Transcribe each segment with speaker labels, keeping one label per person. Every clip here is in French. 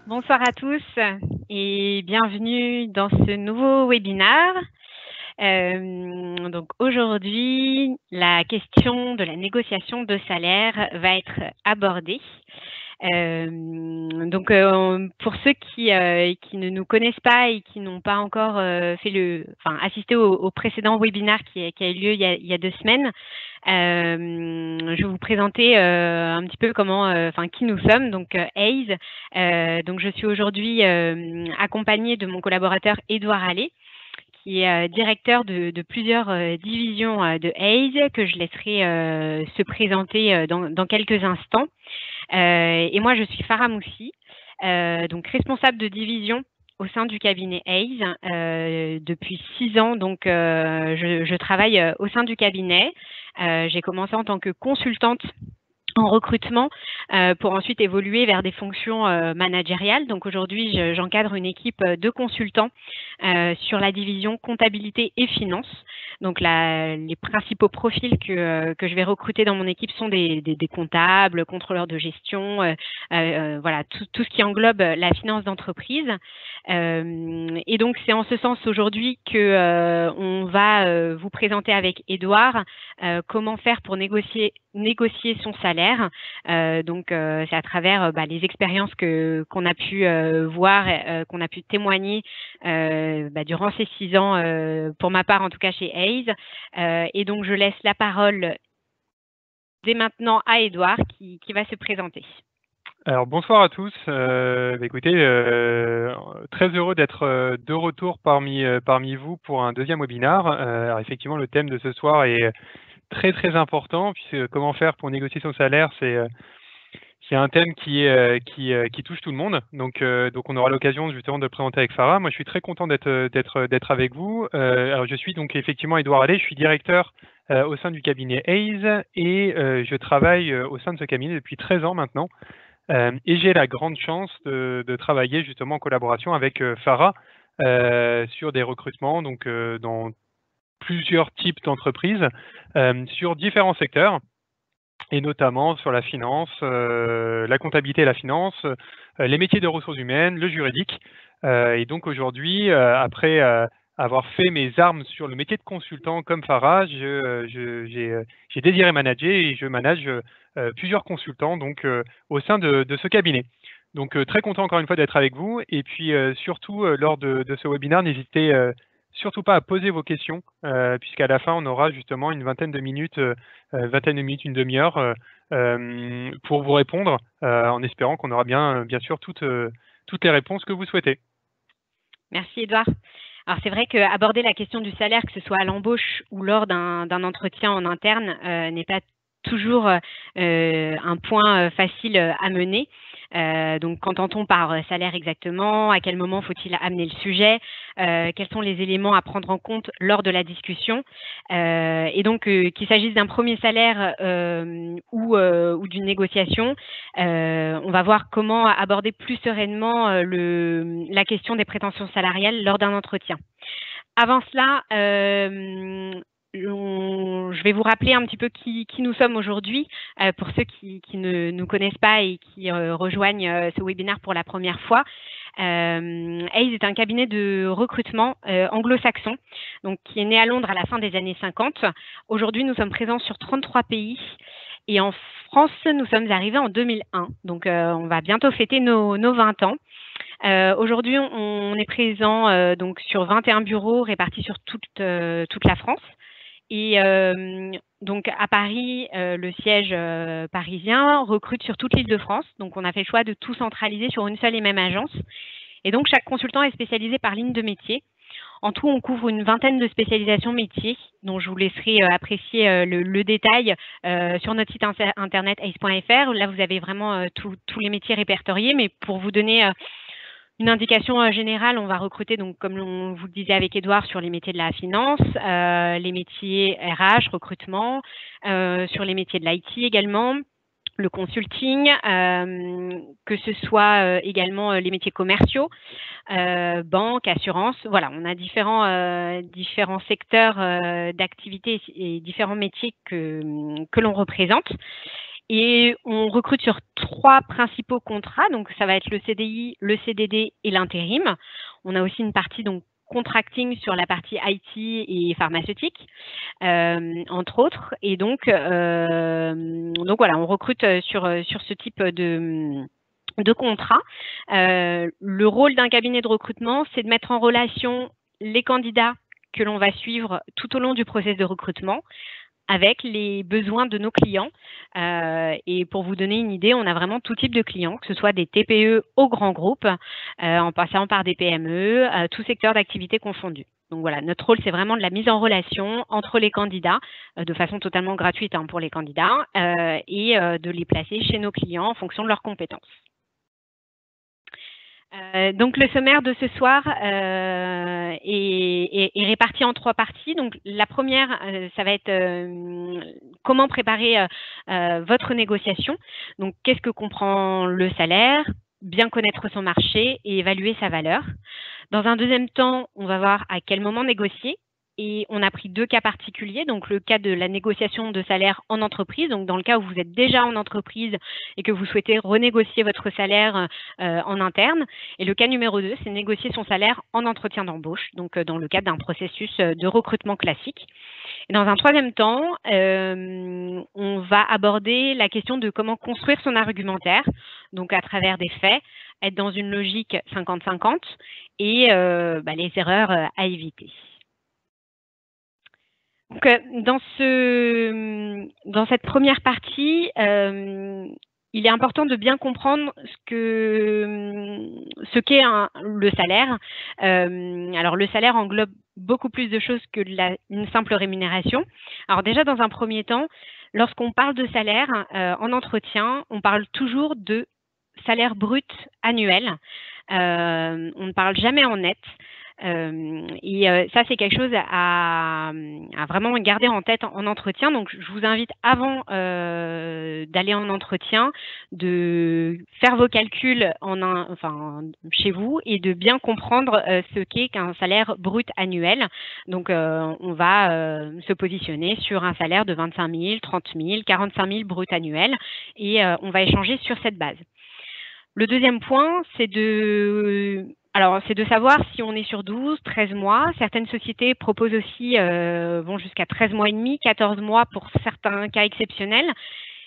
Speaker 1: Bonsoir à tous et bienvenue dans ce nouveau webinaire. Donc aujourd'hui, la question de la négociation de salaire va être abordée. Pour ceux qui ne nous connaissent pas et qui n'ont pas encore assisté au précédent webinaire qui a eu lieu il y a 2 semaines, je vais vous présenter un petit peu qui nous sommes. Donc Aze. Donc je suis aujourd'hui accompagnée de mon collaborateur Édouard Allais, qui est directeur de plusieurs divisions de Aze, que je laisserai se présenter dans quelques instants. Et moi, je suis Farah Moussi, donc responsable de division au sein du cabinet Aze depuis 6 ans. Donc, je travaille au sein du cabinet. J'ai commencé en tant que consultante en recrutement pour ensuite évoluer vers des fonctions managériales. Donc aujourd'hui, j'encadre une équipe de consultants sur la division comptabilité et finance. Donc les principaux profils que je vais recruter dans mon équipe sont des comptables, contrôleurs de gestion, voilà, tout ce qui englobe la finance d'entreprise. Et donc c'est en ce sens aujourd'hui que on va vous présenter avec Édouard comment faire pour négocier son salaire. C'est à travers les expériences qu'on a pu voir, qu'on a pu témoigner durant ces 6 ans, pour ma part en tout cas chez Aze. Et donc je laisse la parole dès maintenant à Édouard qui va se présenter.
Speaker 2: Alors bonsoir à tous. Écoutez, très heureux d'être de retour parmi vous pour un deuxième webinaire. Alors effectivement, le thème de ce soir est très très important, puisque comment faire pour négocier son salaire, c'est un thème qui touche tout le monde. Donc on aura l'occasion justement de le présenter avec Farah. Moi, je suis très content d'être avec vous. Alors je suis donc effectivement Édouard Allais, je suis directeur au sein du cabinet Aze et je travaille au sein de ce cabinet depuis 13 ans maintenant. Et j'ai la grande chance de travailler justement en collaboration avec Farah sur des recrutements donc dans plusieurs types d'entreprises, sur différents secteurs, et notamment sur la finance, la comptabilité et la finance, les métiers de ressources humaines, le juridique. Et donc aujourd'hui, après avoir fait mes armes sur le métier de consultant comme Farah, j'ai désiré manager et je manage plusieurs consultants donc au sein de ce cabinet. Donc très content encore une fois d'être avec vous. Et puis surtout lors de ce webinaire, n'hésitez surtout pas à poser vos questions, puisqu'à la fin on aura justement une vingtaine de minutes, une demi-heure pour vous répondre, en espérant qu'on aura bien sûr toutes les réponses que vous souhaitez.
Speaker 1: Merci Édouard. Alors c'est vrai qu'aborder la question du salaire, que ce soit à l'embauche ou lors d'un entretien en interne, n'est pas toujours un point facile à mener. Donc qu'entend-on par salaire exactement? À quel moment faut-il amener le sujet? Quels sont les éléments à prendre en compte lors de la discussion? Et donc qu'il s'agisse d'un premier salaire ou d'une négociation, on va voir comment aborder plus sereinement la question des prétentions salariales lors d'un entretien. Avant cela, je vais vous rappeler un petit peu qui nous sommes aujourd'hui, pour ceux qui ne nous connaissent pas et qui rejoignent ce webinaire pour la première fois. Aze est un cabinet de recrutement anglo-saxon, donc qui est né à Londres à la fin des années 50. Aujourd'hui, nous sommes présents sur 33 pays. Et en France, nous sommes arrivés en 2001. Donc, on va bientôt fêter nos 20 ans. Aujourd'hui, on est présent donc sur 21 bureaux répartis sur toute la France. Et donc à Paris, le siège parisien recrute sur toute l'Île-de-France. Donc on a fait le choix de tout centraliser sur une seule et même agence. Et donc chaque consultant est spécialisé par ligne de métier. En tout, on couvre une vingtaine de spécialisations métiers, dont je vous laisserai apprécier le détail sur notre site internet aze.fr. Là, vous avez vraiment tous les métiers répertoriés, mais pour vous donner une indication générale, on va recruter, donc, comme on vous le disait avec Édouard, sur les métiers de la finance, les métiers RH, recrutement, sur les métiers de l'IT également, le consulting, que ce soit également les métiers commerciaux, banque, assurance. Voilà, on a différents secteurs d'activité et différents métiers que l'on représente. Et on recrute sur 3 principaux contrats, donc ça va être le CDI, le CDD et l'intérim. On a aussi une partie donc contracting sur la partie IT et pharmaceutique, entre autres. Et donc voilà, on recrute sur ce type de contrat. Le rôle d'un cabinet de recrutement, c'est de mettre en relation les candidats que l'on va suivre tout au long du processus de recrutement avec les besoins de nos clients. Et pour vous donner une idée, on a vraiment tout type de clients, que ce soit des TPE aux grands groupes, en passant par des PME, tout secteur d'activité confondu. Donc voilà, notre rôle, c'est vraiment de la mise en relation entre les candidats, de façon totalement gratuite pour les candidats, et de les placer chez nos clients en fonction de leurs compétences. Donc le sommaire de ce soir est réparti en 3 parties. Donc la première, ça va être comment préparer votre négociation. Donc qu'est-ce que comprend le salaire, bien connaître son marché et évaluer sa valeur. Dans un deuxième temps, on va voir à quel moment négocier. Et on a pris 2 cas particuliers, donc le cas de la négociation de salaire en entreprise, donc dans le cas où vous êtes déjà en entreprise et que vous souhaitez renégocier votre salaire en interne. Et le cas numéro 2, c'est négocier son salaire en entretien d'embauche, donc dans le cadre d'un processus de recrutement classique. Et dans un troisième temps, on va aborder la question de comment construire son argumentaire, donc à travers des faits, être dans une logique 50-50 et les erreurs à éviter. Donc, dans cette première partie, il est important de bien comprendre ce qu'est le salaire. Alors, le salaire englobe beaucoup plus de choses que une simple rémunération. Alors déjà, dans un premier temps, lorsqu'on parle de salaire en entretien, on parle toujours de salaire brut annuel. On ne parle jamais en net. Ça, c'est quelque chose à vraiment garder en tête en entretien. Donc, je vous invite avant d'aller en entretien de faire vos calculs chez vous et de bien comprendre ce qu'est qu'un salaire brut annuel. Donc, on va se positionner sur un salaire de 25 000, 30 000, 45 000 brut annuel et on va échanger sur cette base. Le deuxième point, c'est de savoir si on est sur 12, 13 mois. Certaines sociétés proposent aussi, vont jusqu'à 13 mois et demi, 14 mois pour certains cas exceptionnels.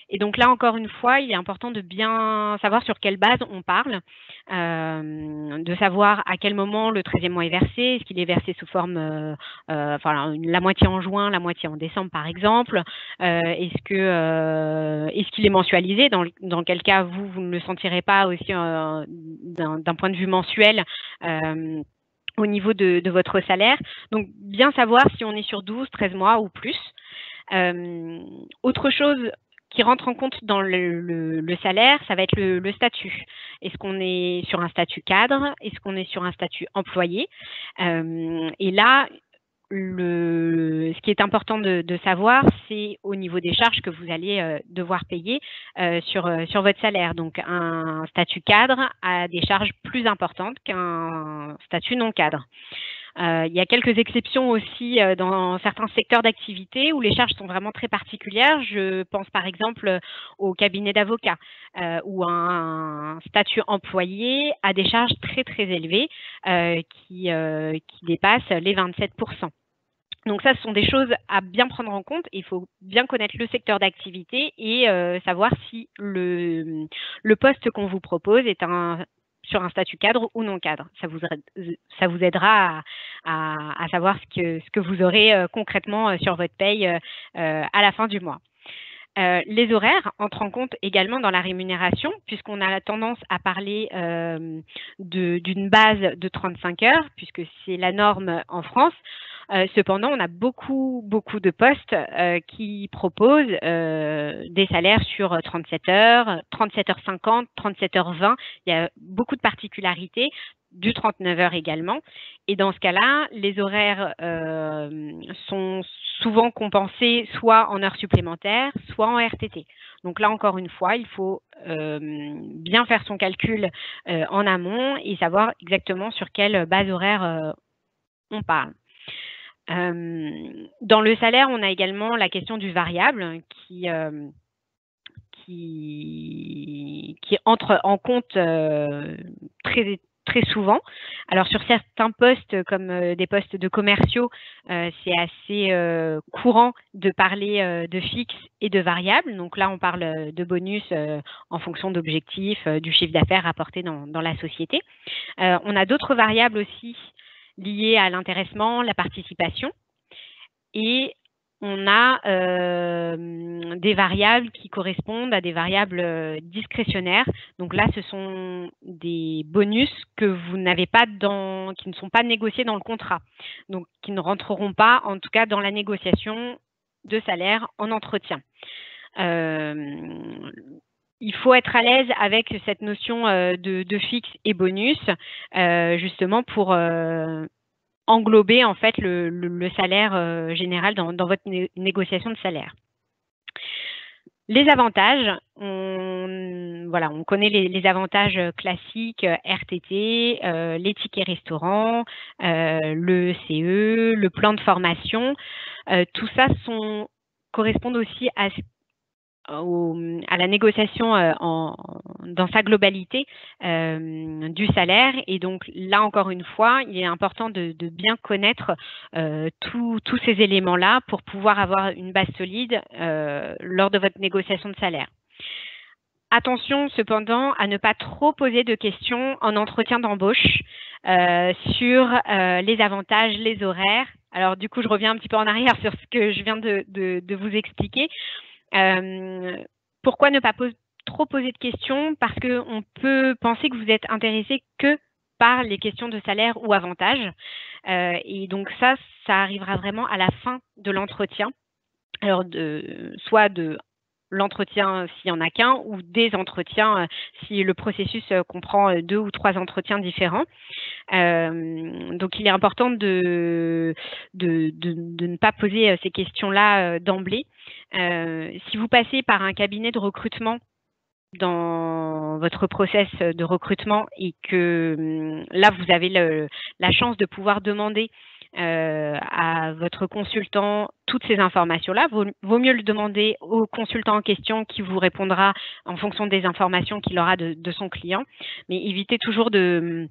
Speaker 1: Et donc là, encore une fois, il est important de bien savoir sur quelle base on parle, de savoir à quel moment le 13e mois est versé. Est-ce qu'il est versé sous forme, la moitié en juin, la moitié en décembre, par exemple. Est-ce qu'il est mensualisé, dans quel cas vous ne le sentirez pas aussi d'un point de vue mensuel au niveau de votre salaire. Donc, bien savoir si on est sur 12, 13 mois ou plus. Autre chose qui rentre en compte dans le salaire, ça va être le statut. Est-ce qu'on est sur un statut cadre? Est-ce qu'on est sur un statut employé? Et là, ce qui est important de savoir, c'est au niveau des charges que vous allez devoir payer sur votre salaire. Donc, un statut cadre a des charges plus importantes qu'un statut non cadre. Il y a quelques exceptions aussi dans certains secteurs d'activité où les charges sont vraiment très particulières. Je pense par exemple au cabinet d'avocats où un statut employé a des charges très très élevées qui dépassent les 27%. Donc ça, ce sont des choses à bien prendre en compte. Il faut bien connaître le secteur d'activité et savoir si le poste qu'on vous propose est sur un statut cadre ou non cadre. Ça vous aidera à savoir ce que vous aurez concrètement sur votre paye à la fin du mois. Les horaires entrent en compte également dans la rémunération, puisqu'on a tendance à parler d'une base de 35 heures, puisque c'est la norme en France. Cependant, on a beaucoup de postes qui proposent des salaires sur 37 heures, 37h50, 37h20. Il y a beaucoup de particularités, du 39 heures également. Et dans ce cas-là, les horaires sont souvent compensés soit en heures supplémentaires, soit en RTT. Donc là, encore une fois, il faut bien faire son calcul en amont et savoir exactement sur quelle base horaire on parle. Dans le salaire, on a également la question du variable qui qui entrent en compte très souvent. Alors sur certains postes, comme des postes de commerciaux, c'est assez courant de parler de fixe et de variable. Donc là, on parle de bonus en fonction d'objectifs, du chiffre d'affaires rapporté dans la société. On a d'autres variables aussi liées à l'intéressement, la participation. Et on a des variables qui correspondent à des variables discrétionnaires. Donc là, ce sont des bonus que vous n'avez pas qui ne sont pas négociés dans le contrat. Donc qui ne rentreront pas, en tout cas, dans la négociation de salaire en entretien. Il faut être à l'aise avec cette notion de fixe et bonus, justement pour englober en fait le salaire général dans votre négociation de salaire. Les avantages, on connaît les avantages classiques, RTT, les tickets restaurants, le CE, le plan de formation. Tout ça correspondent aussi à la négociation dans sa globalité du salaire. Et donc là, encore une fois, il est important de bien connaître tous ces éléments-là pour pouvoir avoir une base solide lors de votre négociation de salaire. Attention cependant à ne pas trop poser de questions en entretien d'embauche sur les avantages, les horaires. Alors du coup, je reviens un petit peu en arrière sur ce que je viens de vous expliquer. Pourquoi ne pas trop poser de questions? Parce qu'on peut penser que vous êtes intéressé que par les questions de salaire ou avantages. Et donc ça arrivera vraiment à la fin de l'entretien. Alors, soit de l'entretien s'il n'y en a qu'un, ou des entretiens si le processus comprend 2 ou 3 entretiens différents. Donc, il est important de ne pas poser ces questions-là d'emblée. Si vous passez par un cabinet de recrutement dans votre process de recrutement et que là, vous avez la chance de pouvoir demander à votre consultant toutes ces informations-là, vaut mieux le demander au consultant en question qui vous répondra en fonction des informations qu'il aura de son client. Mais évitez toujours de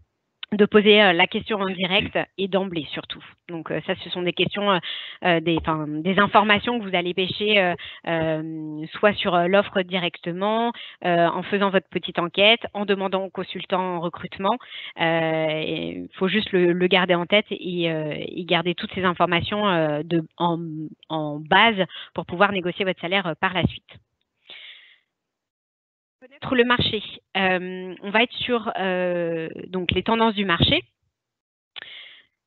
Speaker 1: poser la question en direct et d'emblée surtout. Donc ça, ce sont des questions, des informations que vous allez pêcher soit sur l'offre directement, en faisant votre petite enquête, en demandant au consultant en recrutement. Il faut juste le garder en tête et garder toutes ces informations en base pour pouvoir négocier votre salaire par la suite. Connaître le marché. On va être sur donc les tendances du marché.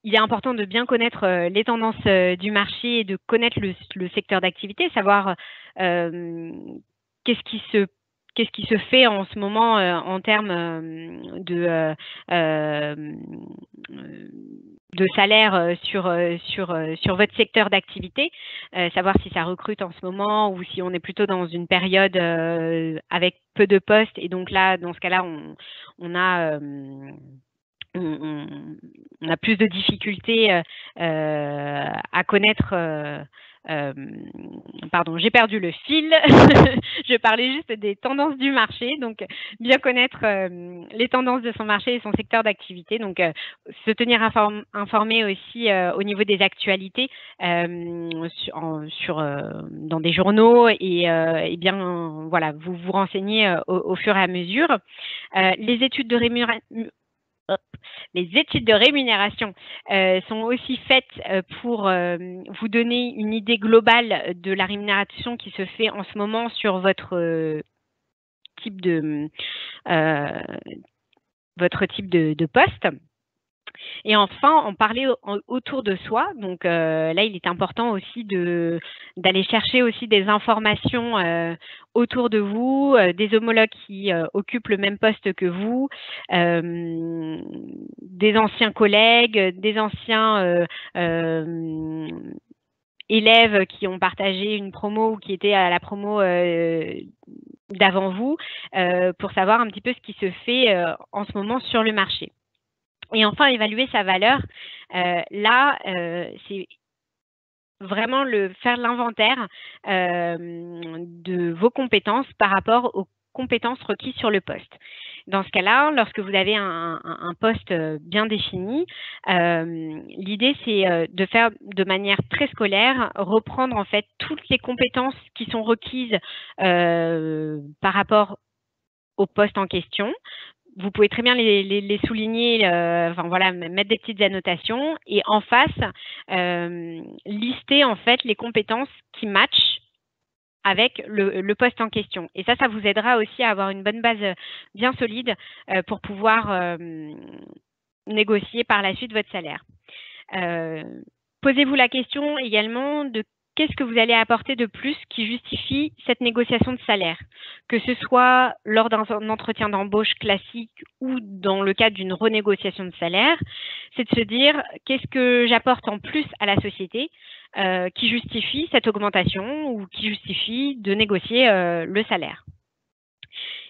Speaker 1: Il est important de bien connaître les tendances du marché et de connaître le secteur d'activité, savoir qu'est-ce qui se fait en ce moment en termes de salaire sur votre secteur d'activité, savoir si ça recrute en ce moment ou si on est plutôt dans une période avec peu de postes. Et donc là, dans ce cas-là, on a plus de difficultés à connaître. Pardon, j'ai perdu le fil. Je parlais juste des tendances du marché. Donc, bien connaître les tendances de son marché et son secteur d'activité. Donc, se tenir informé aussi au niveau des actualités dans des journaux et bien, voilà, vous renseigner au fur et à mesure. Les études de rémunération sont aussi faites pour vous donner une idée globale de la rémunération qui se fait en ce moment sur votre type de poste. Et enfin, en parler autour de soi. Donc là, il est important aussi d'aller chercher aussi des informations autour de vous, des homologues qui occupent le même poste que vous, des anciens collègues, des anciens élèves qui ont partagé une promo ou qui étaient à la promo d'avant vous, pour savoir un petit peu ce qui se fait en ce moment sur le marché. Et enfin, évaluer sa valeur. Là, c'est vraiment faire l'inventaire de vos compétences par rapport aux compétences requises sur le poste. Dans ce cas-là, lorsque vous avez un poste bien défini, l'idée c'est de faire de manière très scolaire, reprendre en fait toutes les compétences qui sont requises par rapport au poste en question. Vous pouvez très bien les souligner, enfin voilà, mettre des petites annotations et en face, lister en fait les compétences qui matchent avec le poste en question. Et ça vous aidera aussi à avoir une bonne base bien solide pour pouvoir négocier par la suite votre salaire. Posez-vous la question également de qu'est-ce que vous allez apporter de plus qui justifie cette négociation de salaire, que ce soit lors d'un entretien d'embauche classique ou dans le cadre d'une renégociation de salaire, c'est de se dire qu'est-ce que j'apporte en plus à la société qui justifie cette augmentation ou qui justifie de négocier le salaire.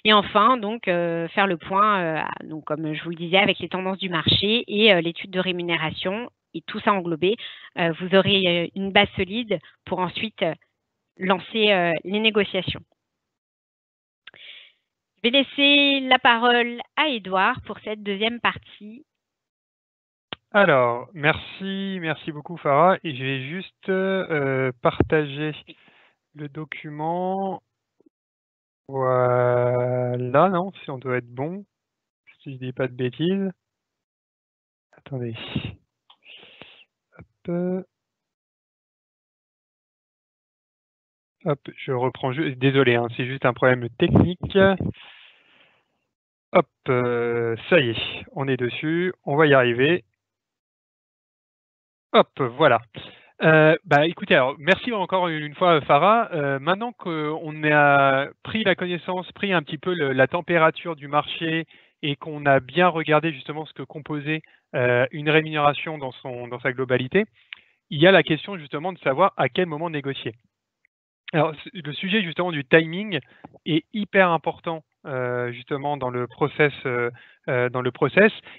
Speaker 1: Et enfin, donc, faire le point, donc, comme je vous le disais, avec les tendances du marché et l'étude de rémunération et tout ça englobé, vous aurez une base solide pour ensuite lancer les négociations. Je vais laisser la parole à Édouard pour cette deuxième partie.
Speaker 2: Alors, merci beaucoup Farah. Et je vais juste partager le document. Voilà, non, si on doit être bon, si je dis pas de bêtises. Attendez. Hop, je reprends juste. Désolé, hein, c'est juste un problème technique. Hop, ça y est, on est dessus, on va y arriver. Hop, voilà. Écoutez, alors merci encore une fois Farah. Maintenant qu'on a pris la connaissance, pris un petit peu la température du marché et qu'on a bien regardé justement ce que composait une rémunération dans sa globalité, il y a la question justement de savoir à quel moment négocier. Alors, le sujet justement du timing est hyper important justement dans le process,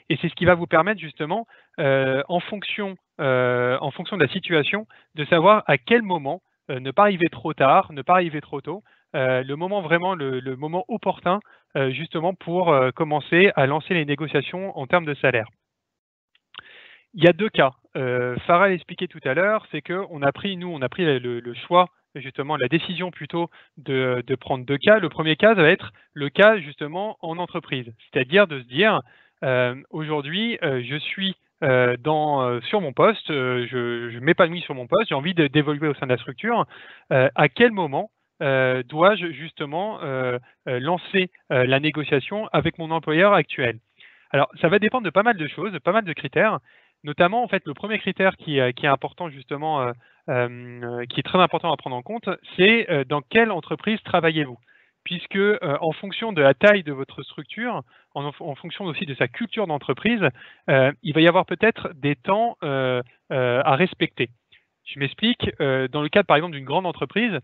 Speaker 2: et c'est ce qui va vous permettre justement, en fonction de la situation, de savoir à quel moment ne pas arriver trop tard, ne pas arriver trop tôt, le moment vraiment, le moment opportun justement pour commencer à lancer les négociations en termes de salaire. Il y a deux cas. Farah l'expliquait tout à l'heure, c'est qu'on a pris, le choix, justement, la décision plutôt de prendre deux cas. Le premier cas, ça va être le cas justement en entreprise, c'est-à-dire de se dire aujourd'hui, je suis sur mon poste, je m'épanouis sur mon poste, j'ai envie d'évoluer au sein de la structure. À quel moment dois-je justement lancer la négociation avec mon employeur actuel? Alors, ça va dépendre de pas mal de choses, de pas mal de critères. Notamment, en fait, le premier critère qui est important justement, qui est très important à prendre en compte, c'est dans quelle entreprise travaillez-vous? Puisque en fonction de la taille de votre structure, en fonction aussi de sa culture d'entreprise, il va y avoir peut-être des temps à respecter. Je m'explique. Dans le cadre, par exemple, d'une grande entreprise,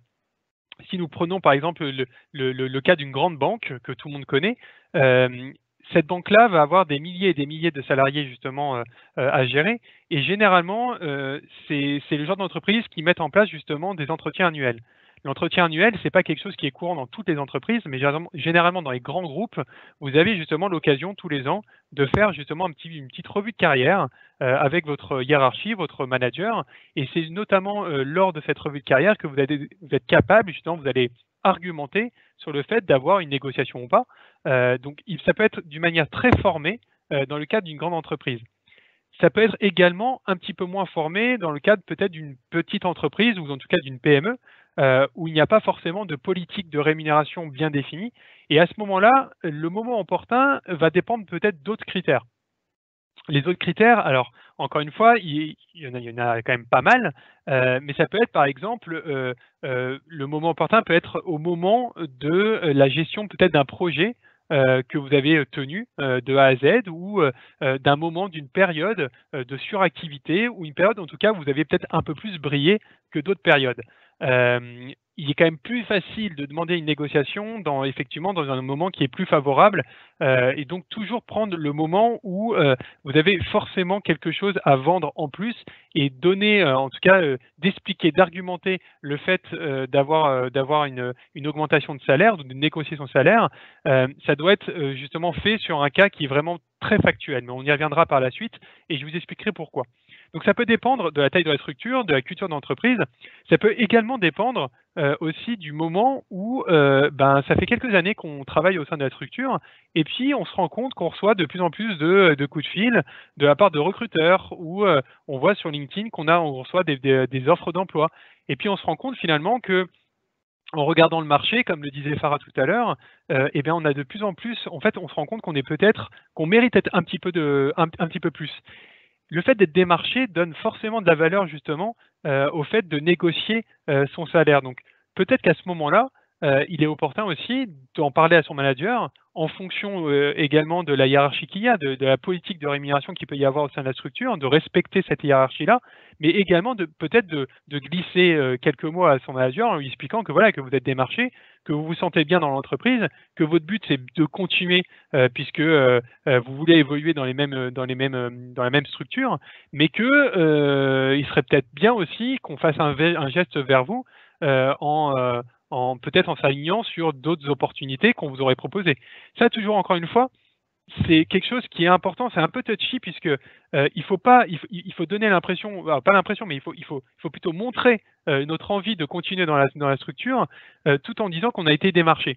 Speaker 2: si nous prenons par exemple le cas d'une grande banque que tout le monde connaît, cette banque-là va avoir des milliers et des milliers de salariés justement à gérer. Et généralement, c'est le genre d'entreprise qui mettent en place justement des entretiens annuels. L'entretien annuel, c'est pas quelque chose qui est courant dans toutes les entreprises, mais généralement dans les grands groupes, vous avez justement l'occasion tous les ans de faire justement une petite revue de carrière avec votre hiérarchie, votre manager. Et c'est notamment lors de cette revue de carrière que vous êtes capable, justement, vous allez argumenter sur le fait d'avoir une négociation ou pas. Donc, ça peut être d'une manière très formée dans le cadre d'une grande entreprise. Ça peut être également un petit peu moins formé dans le cadre peut-être d'une petite entreprise ou en tout cas d'une PME où il n'y a pas forcément de politique de rémunération bien définie. Et à ce moment-là, le moment opportun va dépendre peut-être d'autres critères. Les autres critères, alors encore une fois, il y en a quand même pas mal, mais ça peut être par exemple, le moment opportun peut être au moment de la gestion peut-être d'un projet que vous avez tenu de A à Z ou d'un moment, d'une période de suractivité ou une période en tout cas où vous avez peut-être un peu plus brillé que d'autres périodes. il est quand même plus facile de demander une négociation effectivement dans un moment qui est plus favorable, et donc toujours prendre le moment où vous avez forcément quelque chose à vendre en plus et donner, en tout cas, d'expliquer, d'argumenter le fait d'avoir une augmentation de salaire, de négocier son salaire. Ça doit être justement fait sur un cas qui est vraiment très factuel, mais on y reviendra par la suite et je vous expliquerai pourquoi. Donc ça peut dépendre de la taille de la structure, de la culture d'entreprise. Ça peut également dépendre aussi du moment où ça fait quelques années qu'on travaille au sein de la structure et puis on se rend compte qu'on reçoit de plus en plus de coups de fil de la part de recruteurs ou on voit sur LinkedIn on reçoit des offres d'emploi. Et puis on se rend compte finalement que en regardant le marché, comme le disait Farah tout à l'heure, on a de plus en plus, en fait, on se rend compte qu'on mérite être un petit peu plus. Le fait d'être démarché donne forcément de la valeur justement au fait de négocier son salaire. Donc peut-être qu'à ce moment-là, il est opportun aussi d'en parler à son manager en fonction également de la hiérarchie qu'il y a, de la politique de rémunération qu'il peut y avoir au sein de la structure, de respecter cette hiérarchie-là, mais également peut-être de glisser quelques mots à son manager en lui expliquant que voilà, que vous êtes démarché, que vous vous sentez bien dans l'entreprise, que votre but c'est de continuer puisque vous voulez évoluer dans la même structure, mais que il serait peut-être bien aussi qu'on fasse un geste vers vous peut-être en s'alignant sur d'autres opportunités qu'on vous aurait proposées. Ça, toujours encore une fois, c'est quelque chose qui est important, c'est un peu touchy puisque il faut donner l'impression, pas l'impression, mais il faut plutôt montrer notre envie de continuer dans la structure tout en disant qu'on a été démarché.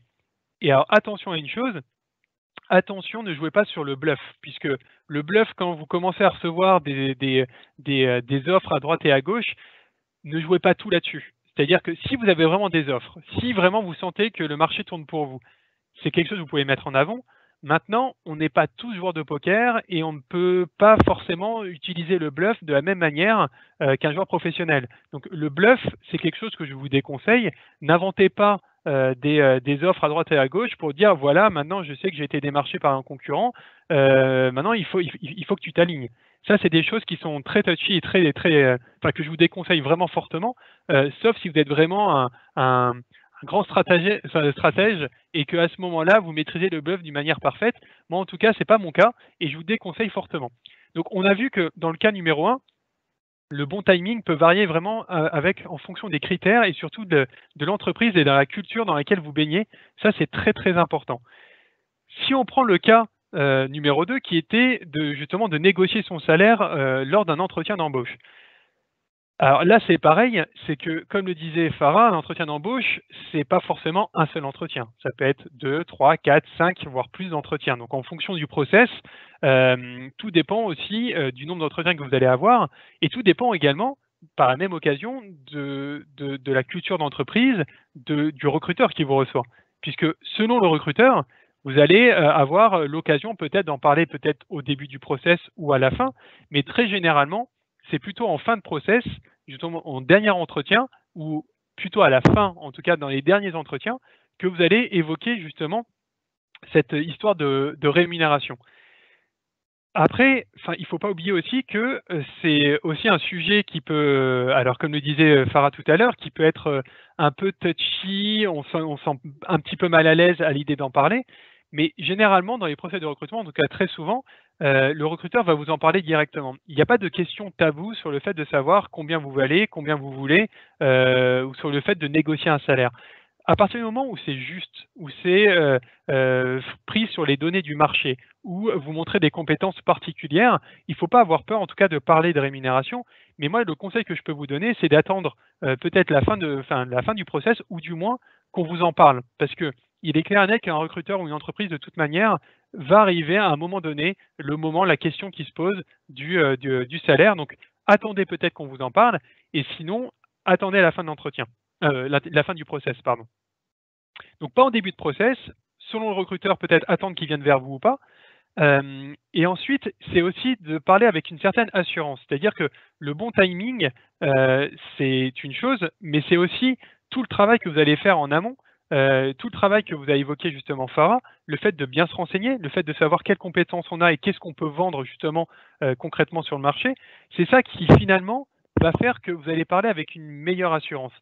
Speaker 2: Et alors attention à une chose, attention, ne jouez pas sur le bluff, puisque le bluff, quand vous commencez à recevoir des offres à droite et à gauche, ne jouez pas tout là-dessus. C'est-à-dire que si vous avez vraiment des offres, si vraiment vous sentez que le marché tourne pour vous, c'est quelque chose que vous pouvez mettre en avant. Maintenant, on n'est pas tous joueurs de poker et on ne peut pas forcément utiliser le bluff de la même manière qu'un joueur professionnel. Donc le bluff, c'est quelque chose que je vous déconseille. N'inventez pas des offres à droite et à gauche pour dire voilà, maintenant je sais que j'ai été démarché par un concurrent, maintenant il faut que tu t'alignes. Ça, c'est des choses qui sont très touchy et que je vous déconseille vraiment fortement, sauf si vous êtes vraiment un grand stratège et qu'à ce moment-là, vous maîtrisez le bluff d'une manière parfaite. Moi, en tout cas, ce n'est pas mon cas et je vous déconseille fortement. Donc, on a vu que dans le cas numéro 1, le bon timing peut varier vraiment en fonction des critères et surtout de l'entreprise et de la culture dans laquelle vous baignez. Ça, c'est très, très important. Si on prend le cas numéro 2, qui était justement de négocier son salaire lors d'un entretien d'embauche. Alors là, c'est pareil, c'est que, comme le disait Farah, un entretien d'embauche, c'est pas forcément un seul entretien. Ça peut être 2, 3, 4, 5, voire plus d'entretiens. Donc en fonction du process, tout dépend aussi du nombre d'entretiens que vous allez avoir, et tout dépend également, par la même occasion, de la culture d'entreprise, du recruteur qui vous reçoit. Puisque selon le recruteur, vous allez avoir l'occasion peut-être d'en parler peut-être au début du process ou à la fin, mais très généralement, c'est plutôt en fin de process, justement en dernier entretien, ou plutôt à la fin, en tout cas dans les derniers entretiens, que vous allez évoquer justement cette histoire de rémunération. Après, il ne faut pas oublier aussi que c'est aussi un sujet qui peut, alors comme le disait Farah tout à l'heure, qui peut être un peu touchy, on sent un petit peu mal à l'aise à l'idée d'en parler, mais généralement dans les procès de recrutement, en tout cas très souvent, le recruteur va vous en parler directement. Il n'y a pas de question taboue sur le fait de savoir combien vous valez, combien vous voulez, ou sur le fait de négocier un salaire. À partir du moment où c'est juste, où c'est pris sur les données du marché, où vous montrez des compétences particulières, il ne faut pas avoir peur en tout cas de parler de rémunération. Mais moi, le conseil que je peux vous donner, c'est d'attendre peut-être la fin du process, ou du moins qu'on vous en parle. Parce que il est clair et net qu'un recruteur ou une entreprise, de toute manière, va arriver à un moment donné, la question qui se pose du salaire. Donc, attendez peut-être qu'on vous en parle, et sinon, attendez à la fin de l'entretien, la fin du process, pardon. Donc, pas en début de process, selon le recruteur, peut-être attendre qu'il vienne vers vous ou pas. Et ensuite, c'est aussi de parler avec une certaine assurance. C'est-à-dire que le bon timing, c'est une chose, mais c'est aussi tout le travail que vous allez faire en amont, tout le travail que vous avez évoqué justement Farah, le fait de bien se renseigner, le fait de savoir quelles compétences on a et qu'est-ce qu'on peut vendre justement concrètement sur le marché, c'est ça qui finalement va faire que vous allez parler avec une meilleure assurance.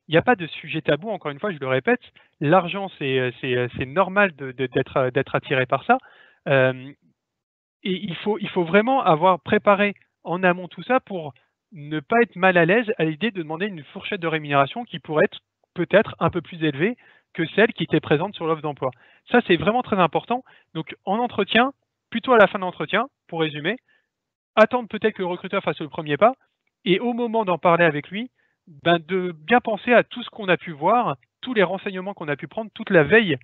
Speaker 2: il n'y a pas de sujet tabou, encore une fois, je le répète, l'argent, c'est normal d'être attiré par ça. Et il faut vraiment avoir préparé en amont tout ça pour ne pas être mal à l'aise à l'idée de demander une fourchette de rémunération qui pourrait être peut-être un peu plus élevée que celle qui était présente sur l'offre d'emploi. Ça, c'est vraiment très important. Donc, en entretien, plutôt à la fin de l'entretien, pour résumer, attendre peut-être que le recruteur fasse le premier pas et au moment d'en parler avec lui, de bien penser à tout ce qu'on a pu voir, tous les renseignements qu'on a pu prendre, toute la veille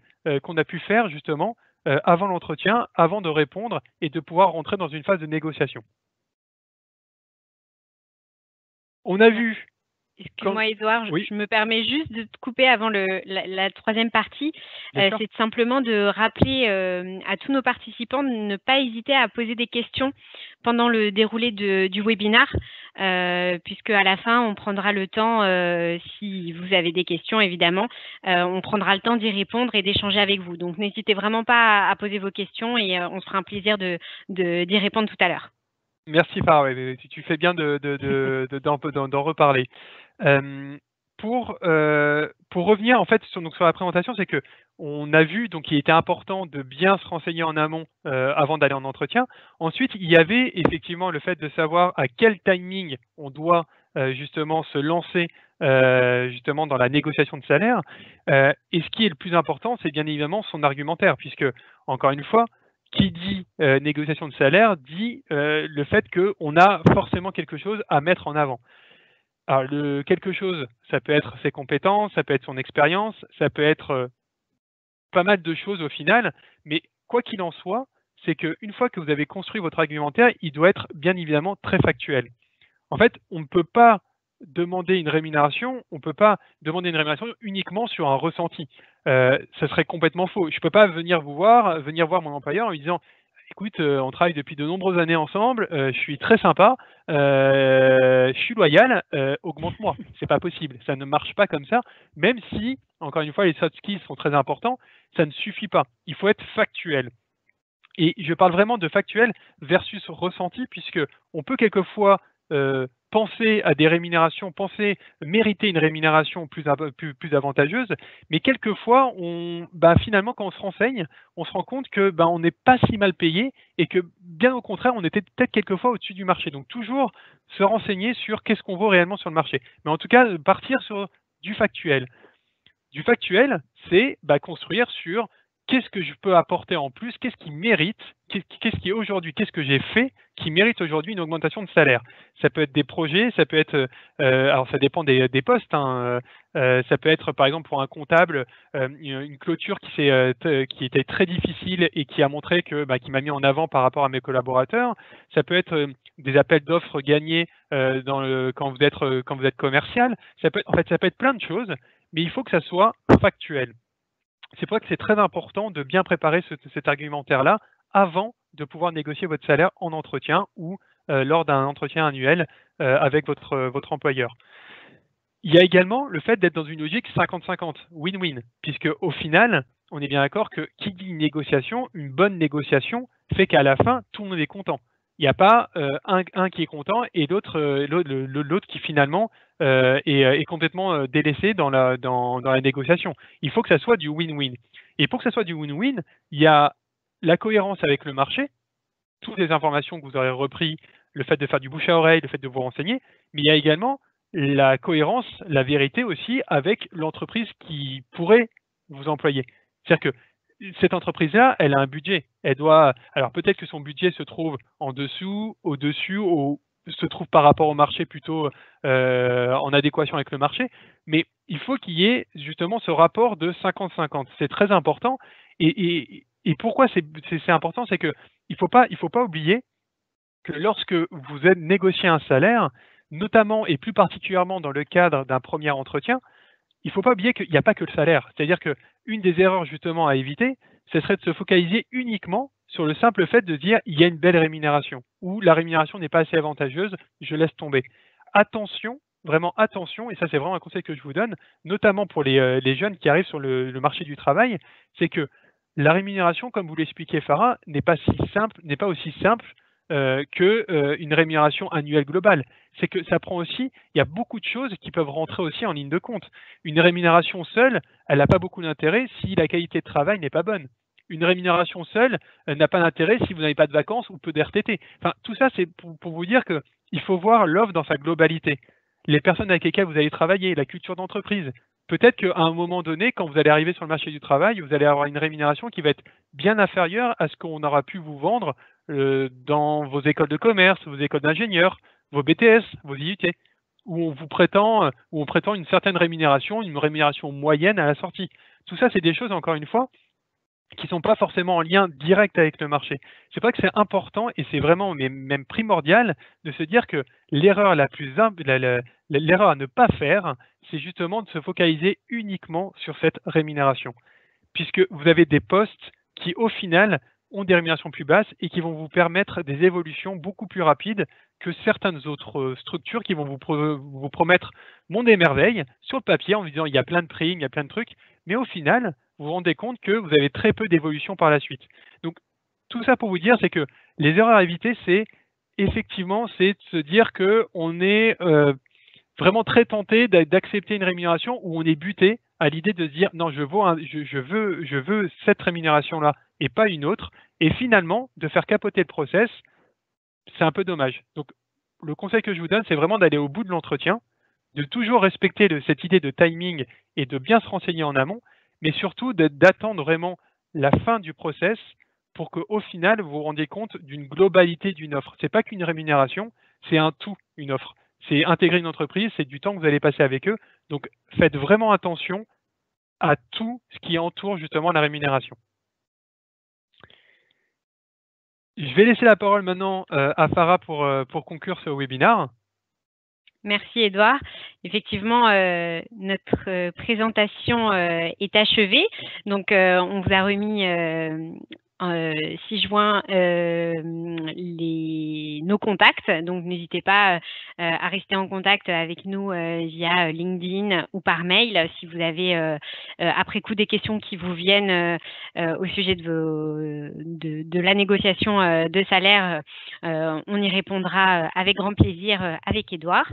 Speaker 2: qu'on a pu faire justement avant l'entretien, avant de répondre et de pouvoir rentrer dans une phase de négociation. On a vu.
Speaker 1: Excuse-moi, Edouard,
Speaker 2: Oui.
Speaker 1: je me permets juste de te couper avant la troisième partie.
Speaker 2: Bien sûr.
Speaker 1: C'est simplement de rappeler à tous nos participants de ne pas hésiter à poser des questions pendant le déroulé du webinaire, puisque à la fin, on prendra le temps, si vous avez des questions, évidemment, on prendra le temps d'y répondre et d'échanger avec vous. Donc, n'hésitez vraiment pas à poser vos questions et on se fera un plaisir d'y répondre tout à l'heure.
Speaker 2: Merci, Farah. Ouais, tu fais bien d'en reparler. Pour revenir en fait sur la présentation, c'est que on a vu donc il était important de bien se renseigner en amont avant d'aller en entretien. Ensuite, il y avait effectivement le fait de savoir à quel timing on doit justement se lancer justement dans la négociation de salaire. Et ce qui est le plus important, c'est bien évidemment son argumentaire, puisque encore une fois, qui dit négociation de salaire dit le fait qu'on a forcément quelque chose à mettre en avant. Alors, quelque chose, ça peut être ses compétences, ça peut être son expérience, ça peut être pas mal de choses au final, mais quoi qu'il en soit, c'est qu'une fois que vous avez construit votre argumentaire, il doit être bien évidemment très factuel. En fait, on ne peut pas demander une rémunération, on ne peut pas demander une rémunération uniquement sur un ressenti. Ça serait complètement faux. Je ne peux pas venir voir mon employeur en lui disant écoute, on travaille depuis de nombreuses années ensemble, je suis très sympa, je suis loyal, augmente-moi. C'est pas possible, ça ne marche pas comme ça, même si, encore une fois, les soft skills sont très importants, ça ne suffit pas. Il faut être factuel. Et je parle vraiment de factuel versus ressenti, puisque on peut quelquefois penser à des rémunérations, penser mériter une rémunération plus avantageuse, mais quelquefois, finalement, quand on se renseigne, on se rend compte que on n'est pas si mal payé et que bien au contraire, on était peut-être quelquefois au-dessus du marché. Donc toujours se renseigner sur qu'est-ce qu'on vaut réellement sur le marché. Mais en tout cas, partir sur du factuel. Du factuel, c'est construire sur qu'est-ce que je peux apporter en plus, qu'est-ce qui mérite, qu'est-ce qui est aujourd'hui, qu'est-ce que j'ai fait qui mérite aujourd'hui une augmentation de salaire. Ça peut être des projets, ça peut être, alors ça dépend des postes, hein, ça peut être par exemple pour un comptable, une clôture qui était très difficile et qui a montré qui m'a mis en avant par rapport à mes collaborateurs. Ça peut être des appels d'offres gagnés quand vous êtes commercial. Ça peut être plein de choses, mais il faut que ça soit factuel. C'est pour ça que c'est très important de bien préparer cet argumentaire-là avant de pouvoir négocier votre salaire en entretien ou lors d'un entretien annuel avec votre employeur. Il y a également le fait d'être dans une logique 50-50, win-win, puisque au final, on est bien d'accord que qui dit une négociation, une bonne négociation, fait qu'à la fin, tout le monde est content. Il n'y a pas un qui est content et l'autre qui finalement est complètement délaissé dans la négociation. Il faut que ça soit du win-win. Et pour que ça soit du win-win, il y a la cohérence avec le marché, toutes les informations que vous aurez reprises, le fait de faire du bouche à oreille, le fait de vous renseigner, mais il y a également la cohérence, la vérité aussi avec l'entreprise qui pourrait vous employer. C'est-à-dire que cette entreprise-là, elle a un budget. Alors peut-être que son budget se trouve en dessous, au-dessus, se trouve par rapport au marché plutôt en adéquation avec le marché, mais il faut qu'il y ait justement ce rapport de 50-50. C'est très important. Et pourquoi c'est important, c'est que il faut pas oublier que lorsque vous êtes négocié un salaire, notamment et plus particulièrement dans le cadre d'un premier entretien, il ne faut pas oublier qu'il n'y a pas que le salaire. C'est-à-dire qu'une des erreurs justement à éviter, ce serait de se focaliser uniquement sur le simple fait de dire il y a une belle rémunération ou la rémunération n'est pas assez avantageuse, je laisse tomber. Attention, vraiment attention, et ça c'est vraiment un conseil que je vous donne, notamment pour les jeunes qui arrivent sur le marché du travail, c'est que la rémunération, comme vous l'expliquait Farah, n'est pas aussi simple qu'une rémunération annuelle globale. C'est que ça prend aussi, il y a beaucoup de choses qui peuvent rentrer aussi en ligne de compte. Une rémunération seule, elle n'a pas beaucoup d'intérêt si la qualité de travail n'est pas bonne. Une rémunération seule n'a pas d'intérêt si vous n'avez pas de vacances ou peu d'RTT. Enfin, tout ça, c'est pour vous dire qu'il faut voir l'offre dans sa globalité. Les personnes avec lesquelles vous allez travailler, la culture d'entreprise. Peut-être qu'à un moment donné, quand vous allez arriver sur le marché du travail, vous allez avoir une rémunération qui va être bien inférieure à ce qu'on aura pu vous vendre dans vos écoles de commerce, vos écoles d'ingénieurs, vos BTS, vos IUT, où on prétend une certaine rémunération, une rémunération moyenne à la sortie. Tout ça, c'est des choses, encore une fois, qui ne sont pas forcément en lien direct avec le marché. C'est pas que c'est important et c'est vraiment même primordial de se dire que l'erreur l'erreur à ne pas faire, c'est justement de se focaliser uniquement sur cette rémunération, puisque vous avez des postes qui, au final, ont des rémunérations plus basses et qui vont vous permettre des évolutions beaucoup plus rapides que certaines autres structures qui vont vous promettre monde et merveille sur le papier en vous disant il y a plein de primes, il y a plein de trucs, mais au final, vous vous rendez compte que vous avez très peu d'évolution par la suite. Donc, tout ça pour vous dire, c'est que les erreurs à éviter, c'est effectivement, c'est de se dire qu'on est vraiment très tenté d'accepter une rémunération où on est buté à l'idée de se dire non, je veux cette rémunération-là et pas une autre, et finalement de faire capoter le process, c'est un peu dommage. Donc le conseil que je vous donne, c'est vraiment d'aller au bout de l'entretien, de toujours respecter cette idée de timing et de bien se renseigner en amont, mais surtout d'attendre vraiment la fin du process pour qu'au final, vous vous rendiez compte d'une globalité d'une offre. Ce n'est pas qu'une rémunération, c'est un tout, une offre. C'est intégrer une entreprise, c'est du temps que vous allez passer avec eux. Donc faites vraiment attention à tout ce qui entoure justement la rémunération. Je vais laisser la parole maintenant à Farah pour conclure ce webinaire.
Speaker 1: Merci Edouard. Effectivement, notre présentation est achevée. Donc, on vous a remis 6 juin nos contacts. Donc, n'hésitez pas à rester en contact avec nous via LinkedIn ou par mail si vous avez après coup des questions qui vous viennent au sujet de la négociation de salaire. On y répondra avec grand plaisir avec Edouard.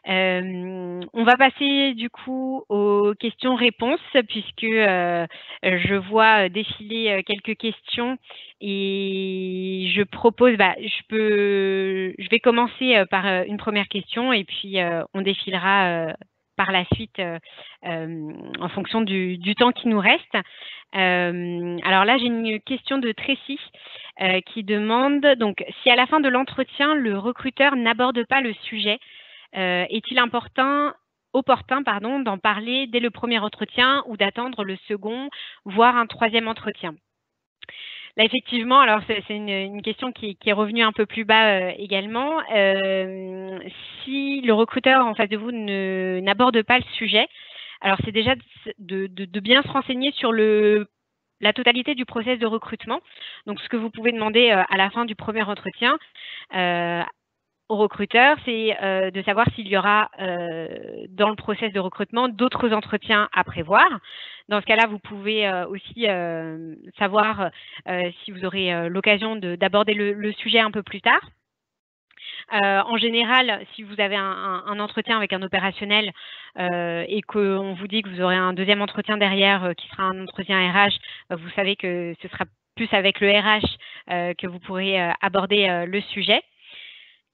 Speaker 1: On va passer du coup aux questions-réponses puisque je vois défiler quelques questions et je propose, je vais commencer par une première question et puis on défilera par la suite en fonction du temps qui nous reste. Alors là, j'ai une question de Tracy qui demande, donc, si à la fin de l'entretien, le recruteur n'aborde pas le sujet, est-il opportun d'en parler dès le premier entretien ou d'attendre le second, voire un troisième entretien? Là, effectivement, alors c'est une question qui est revenue un peu plus bas également. Si le recruteur en face de vous n'aborde pas le sujet, alors c'est déjà de bien se renseigner sur la totalité du process de recrutement. Donc, ce que vous pouvez demander à la fin du premier entretien au recruteur, c'est de savoir s'il y aura dans le process de recrutement d'autres entretiens à prévoir. Dans ce cas-là, vous pouvez aussi savoir si vous aurez l'occasion d'aborder le sujet un peu plus tard. En général, si vous avez un entretien avec un opérationnel et qu'on vous dit que vous aurez un deuxième entretien derrière qui sera un entretien RH, vous savez que ce sera plus avec le RH que vous pourrez aborder le sujet.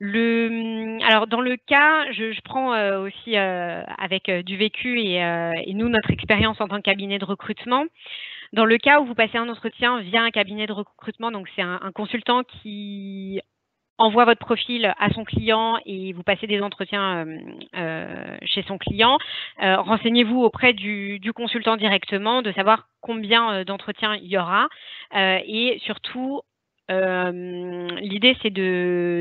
Speaker 1: Alors, dans le cas, je prends aussi avec du vécu et nous, notre expérience en tant que cabinet de recrutement. Dans le cas où vous passez un entretien via un cabinet de recrutement, donc c'est un consultant qui envoie votre profil à son client et vous passez des entretiens chez son client, renseignez-vous auprès du consultant directement de savoir combien d'entretiens il y aura et surtout, l'idée, c'est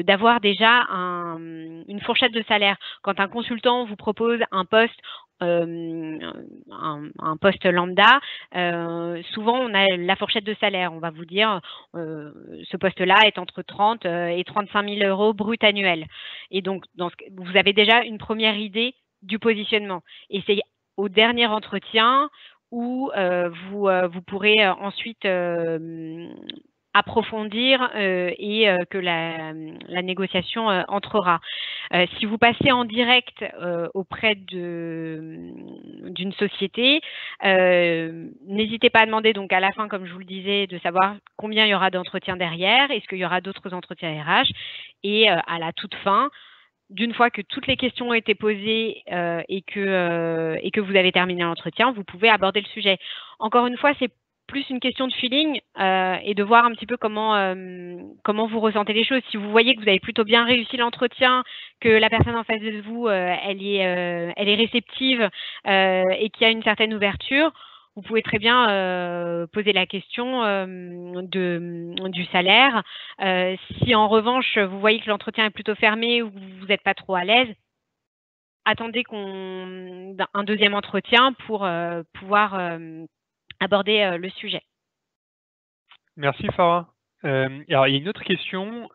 Speaker 1: d'avoir déjà une fourchette de salaire. Quand un consultant vous propose un poste, un poste lambda, souvent on a la fourchette de salaire. On va vous dire ce poste-là est entre 30 et 35 000 euros brut annuels. Et donc, vous avez déjà une première idée du positionnement. Et c'est au dernier entretien où vous pourrez ensuite approfondir et que la négociation entrera. Si vous passez en direct auprès d'une société, n'hésitez pas à demander donc à la fin, comme je vous le disais, de savoir combien il y aura d'entretiens derrière, est-ce qu'il y aura d'autres entretiens RH, et à la toute fin, d'une fois que toutes les questions ont été posées et que vous avez terminé l'entretien, vous pouvez aborder le sujet. Encore une fois, c'est plus une question de feeling et de voir un petit peu comment vous ressentez les choses. Si vous voyez que vous avez plutôt bien réussi l'entretien, que la personne en face de vous, elle est réceptive et qu'il y a une certaine ouverture, vous pouvez très bien poser la question du salaire. Si en revanche, vous voyez que l'entretien est plutôt fermé ou que vous n'êtes pas trop à l'aise, attendez un deuxième entretien pour pouvoir aborder le sujet.
Speaker 2: Merci Farah. Alors il y a une autre question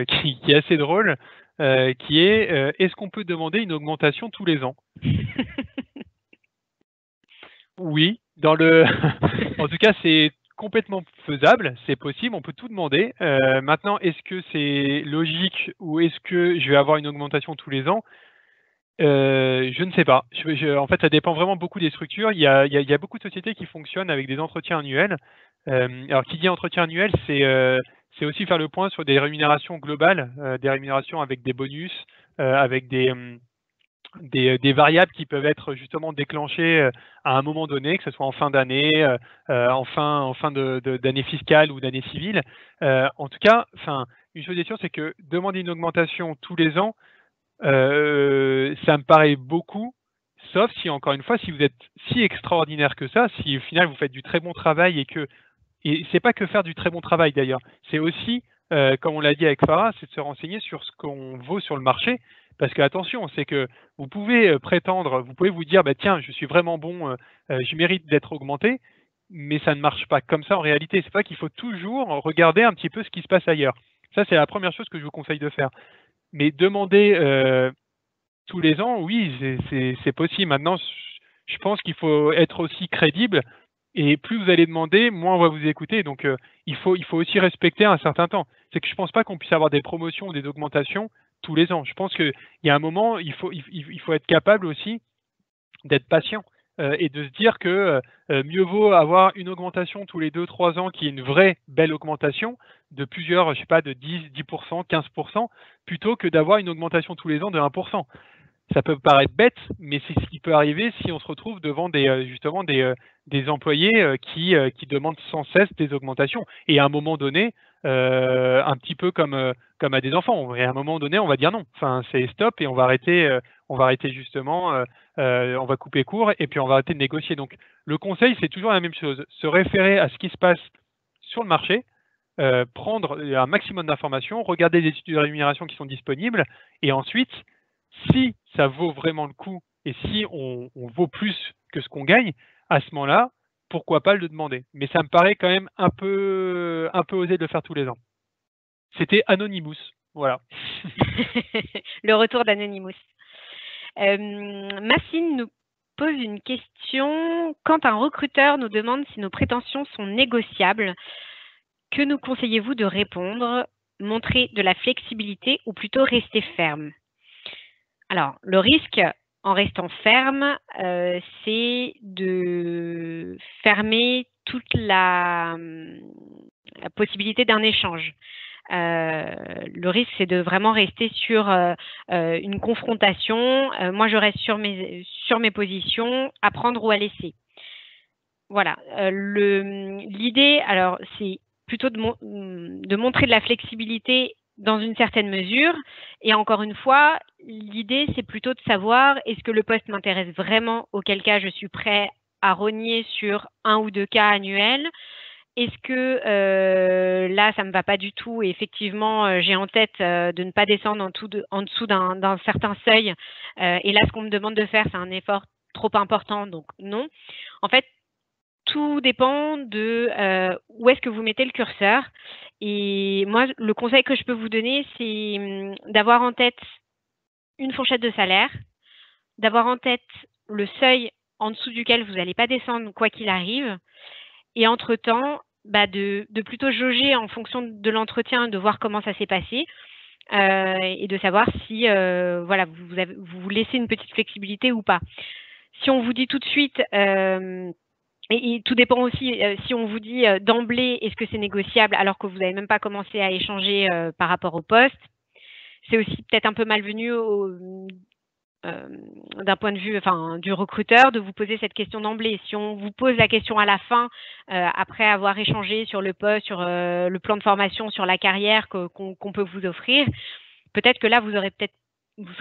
Speaker 2: qui est assez drôle, qui est est-ce qu'on peut demander une augmentation tous les ans? Oui, en tout cas c'est complètement faisable, c'est possible, on peut tout demander. Maintenant, est-ce que c'est logique ou est-ce que je vais avoir une augmentation tous les ans? Je ne sais pas. En fait, ça dépend vraiment beaucoup des structures. Il y a beaucoup de sociétés qui fonctionnent avec des entretiens annuels. Alors, qui dit entretien annuel, c'est aussi faire le point sur des rémunérations globales, des rémunérations avec des bonus, avec des variables qui peuvent être justement déclenchées à un moment donné, que ce soit en fin d'année, en fin d'année fiscale ou d'année civile. En tout cas, une chose est sûre, c'est que demander une augmentation tous les ans, ça me paraît beaucoup, sauf si, encore une fois, si vous êtes si extraordinaire que ça, si au final vous faites du très bon travail et c'est pas que faire du très bon travail d'ailleurs, c'est aussi, comme on l'a dit avec Farah, c'est de se renseigner sur ce qu'on vaut sur le marché. Parce que attention, c'est que vous pouvez prétendre, vous pouvez vous dire, bah, tiens, je suis vraiment bon, je mérite d'être augmenté, mais ça ne marche pas comme ça en réalité. C'est pas qu'il faut toujours regarder un petit peu ce qui se passe ailleurs. Ça, c'est la première chose que je vous conseille de faire. Mais demander tous les ans, oui, c'est possible. Maintenant, je pense qu'il faut être aussi crédible. Et plus vous allez demander, moins on va vous écouter. Donc, il faut aussi respecter un certain temps. C'est que je ne pense pas qu'on puisse avoir des promotions ou des augmentations tous les ans. Je pense qu'il y a un moment, il faut être capable aussi d'être patient et de se dire que mieux vaut avoir une augmentation tous les 2-3 ans qui est une vraie belle augmentation de plusieurs, je sais pas, de 10%, 15%, plutôt que d'avoir une augmentation tous les ans de 1%. Ça peut paraître bête, mais c'est ce qui peut arriver si on se retrouve devant justement des employés qui demandent sans cesse des augmentations. Et à un moment donné, un petit peu comme à des enfants, et à un moment donné, on va dire non. Enfin, c'est stop et on va arrêter justement, on va couper court et puis on va arrêter de négocier. Donc, le conseil, c'est toujours la même chose, se référer à ce qui se passe sur le marché, prendre un maximum d'informations, regarder les études de rémunération qui sont disponibles, et ensuite, si ça vaut vraiment le coup et si on vaut plus que ce qu'on gagne, à ce moment-là, pourquoi pas le demander. Mais ça me paraît quand même un peu osé de le faire tous les ans. C'était Anonymous, voilà.
Speaker 1: Le retour d'Anonymous. Massine nous pose une question. Quand un recruteur nous demande si nos prétentions sont négociables, que nous conseillez-vous de répondre? Montrer de la flexibilité ou plutôt rester ferme? Alors, le risque en restant ferme, c'est de fermer toute la possibilité d'un échange. Le risque, c'est de vraiment rester sur une confrontation. Moi, je reste sur mes positions, à prendre ou à laisser. Voilà. L'idée, alors, c'est plutôt de montrer de la flexibilité dans une certaine mesure. Et encore une fois, l'idée, c'est plutôt de savoir est-ce que le poste m'intéresse vraiment, auquel cas je suis prêt à rogner sur 1 ou 2 cas annuels. Est-ce que là, ça ne me va pas du tout et effectivement, j'ai en tête de ne pas descendre en dessous d'un certain seuil. Et là, ce qu'on me demande de faire, c'est un effort trop important, donc non. En fait, tout dépend de où est-ce que vous mettez le curseur. Et moi, le conseil que je peux vous donner, c'est d'avoir en tête une fourchette de salaire, d'avoir en tête le seuil en dessous duquel vous n'allez pas descendre quoi qu'il arrive, et entre-temps, de plutôt jauger en fonction de l'entretien, de voir comment ça s'est passé. Et de savoir si voilà, vous laissez une petite flexibilité ou pas. Si on vous dit tout de suite, et tout dépend aussi, si on vous dit d'emblée, est-ce que c'est négociable alors que vous n'avez même pas commencé à échanger par rapport au poste, c'est aussi peut-être un peu malvenu d'un point de vue du recruteur de vous poser cette question d'emblée. Si on vous pose la question à la fin, après avoir échangé sur le poste, sur le plan de formation, sur la carrière qu'on peut vous offrir, peut-être que là, vous serez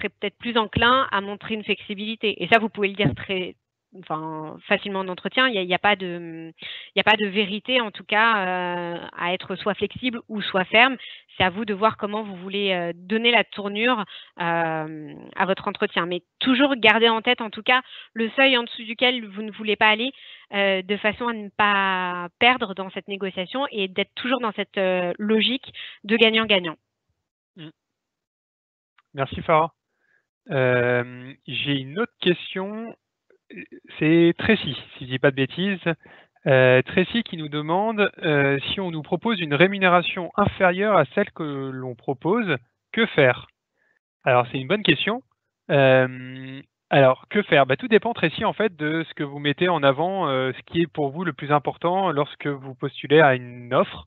Speaker 1: peut-être plus enclin à montrer une flexibilité. Et ça, vous pouvez le dire facilement en entretien. Il n'y a pas de vérité, en tout cas, à être soit flexible ou soit ferme. C'est à vous de voir comment vous voulez donner la tournure à votre entretien. Mais toujours garder en tête, en tout cas, le seuil en dessous duquel vous ne voulez pas aller, de façon à ne pas perdre dans cette négociation et d'être toujours dans cette logique de gagnant-gagnant.
Speaker 2: Merci Farah. J'ai une autre question. C'est Tracy, si je ne dis pas de bêtises. Tracy qui nous demande si on nous propose une rémunération inférieure à celle que l'on propose, que faire? Alors c'est une bonne question. Alors que faire? Tout dépend, Tracy, en fait, de ce que vous mettez en avant, ce qui est pour vous le plus important lorsque vous postulez à une offre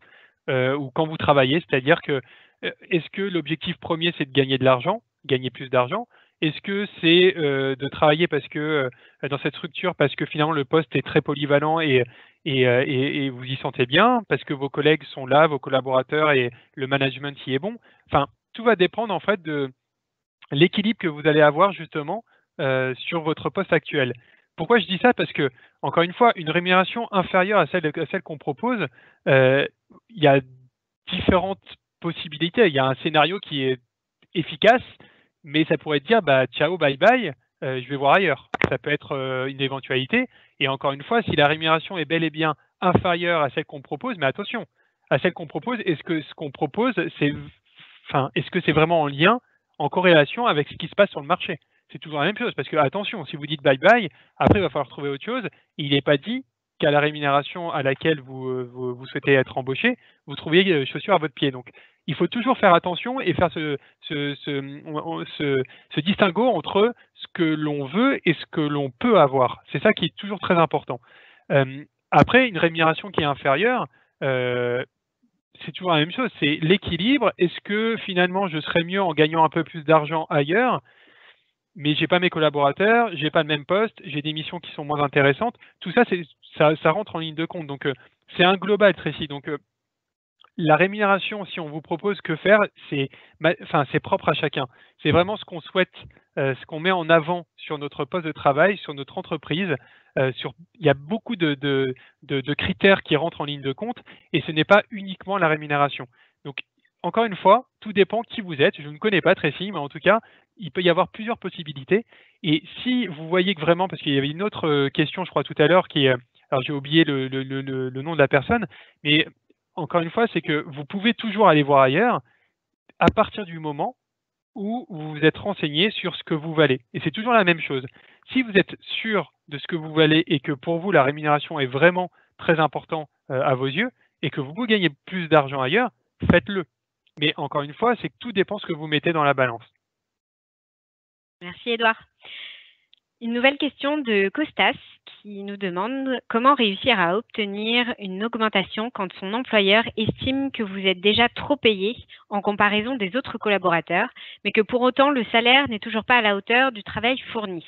Speaker 2: ou quand vous travaillez. C'est-à-dire que est-ce que l'objectif premier c'est de gagner de l'argent, gagner plus d'argent? Est-ce que c'est de travailler parce que dans cette structure parce que finalement le poste est très polyvalent et vous y sentez bien, parce que vos collègues sont là, vos collaborateurs et le management y est bon? Enfin, tout va dépendre en fait de l'équilibre que vous allez avoir justement sur votre poste actuel. Pourquoi je dis ça? Parce que, encore une fois, une rémunération inférieure à celle qu'on propose, il y a différentes possibilités. Il y a un scénario qui est efficace, mais ça pourrait dire ciao, bye bye, je vais voir ailleurs. Ça peut être une éventualité. Et encore une fois, si la rémunération est bel et bien inférieure à celle qu'on propose, mais attention, à celle qu'on propose, est-ce que ce qu'on propose, est-ce que c'est vraiment en lien, en corrélation avec ce qui se passe sur le marché? C'est toujours la même chose, parce que attention, si vous dites bye bye, après il va falloir trouver autre chose. Et il n'est pas dit qu'à la rémunération à laquelle vous souhaitez être embauché, vous trouviez chaussures à votre pied. Donc il faut toujours faire attention et faire ce distinguo entre ce que l'on veut et ce que l'on peut avoir. C'est ça qui est toujours très important. Après, une rémunération qui est inférieure, c'est toujours la même chose, c'est l'équilibre. Est-ce que finalement je serais mieux en gagnant un peu plus d'argent ailleurs, mais j'ai pas mes collaborateurs, j'ai pas le même poste, j'ai des missions qui sont moins intéressantes? Tout ça, ça rentre en ligne de compte. Donc c'est un global, Tracy. Donc la rémunération, si on vous propose que faire, c'est propre à chacun. C'est vraiment ce qu'on souhaite, ce qu'on met en avant sur notre poste de travail, sur notre entreprise. Il y a beaucoup de critères qui rentrent en ligne de compte et ce n'est pas uniquement la rémunération. Donc, encore une fois, tout dépend qui vous êtes. Je ne connais pas Tracy, mais en tout cas, il peut y avoir plusieurs possibilités. Et si vous voyez que vraiment, parce qu'il y avait une autre question, je crois, tout à l'heure, qui est, alors j'ai oublié le nom de la personne, mais encore une fois, c'est que vous pouvez toujours aller voir ailleurs à partir du moment où vous vous êtes renseigné sur ce que vous valez. Et c'est toujours la même chose. Si vous êtes sûr de ce que vous valez et que pour vous la rémunération est vraiment très importante à vos yeux et que vous pouvez gagner plus d'argent ailleurs, faites-le. Mais encore une fois, c'est que tout dépend de ce que vous mettez dans la balance.
Speaker 1: Merci Edouard. Une nouvelle question de Costas qui nous demande comment réussir à obtenir une augmentation quand son employeur estime que vous êtes déjà trop payé en comparaison des autres collaborateurs, mais que pour autant le salaire n'est toujours pas à la hauteur du travail fourni.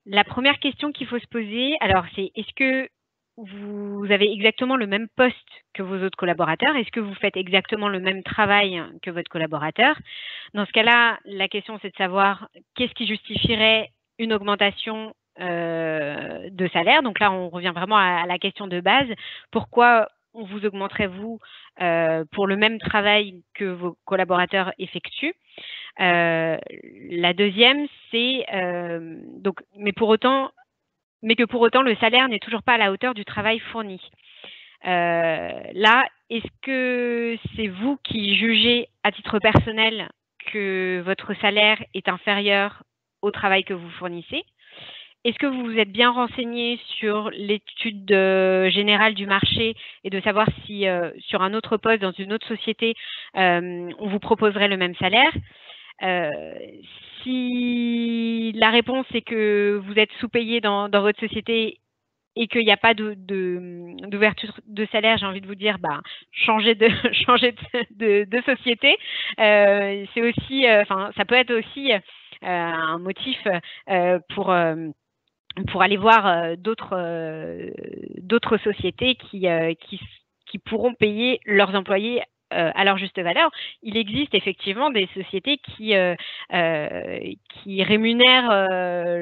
Speaker 1: La première question qu'il faut se poser, alors c'est est-ce que vous avez exactement le même poste que vos autres collaborateurs? Est-ce que vous faites exactement le même travail que votre collaborateur? Dans ce cas-là, la question c'est de savoir qu'est-ce qui justifierait une augmentation de salaire. Donc là, on revient vraiment à la question de base. Pourquoi on vous augmenterait vous pour le même travail que vos collaborateurs effectuent? La deuxième, c'est mais que pour autant le salaire n'est toujours pas à la hauteur du travail fourni. Là, est-ce que c'est vous qui jugez à titre personnel que votre salaire est inférieur au travail que vous fournissez? est-ce que vous vous êtes bien renseigné sur l'étude générale du marché et de savoir si sur un autre poste dans une autre société, on vous proposerait le même salaire? Si la réponse est que vous êtes sous-payé dans votre société et qu'il n'y a pas d'ouverture de salaire, j'ai envie de vous dire, changez de société. C'est aussi, ça peut être aussi un motif pour aller voir d'autres sociétés qui pourront payer leurs employés à leur juste valeur. Il existe effectivement des sociétés qui rémunèrent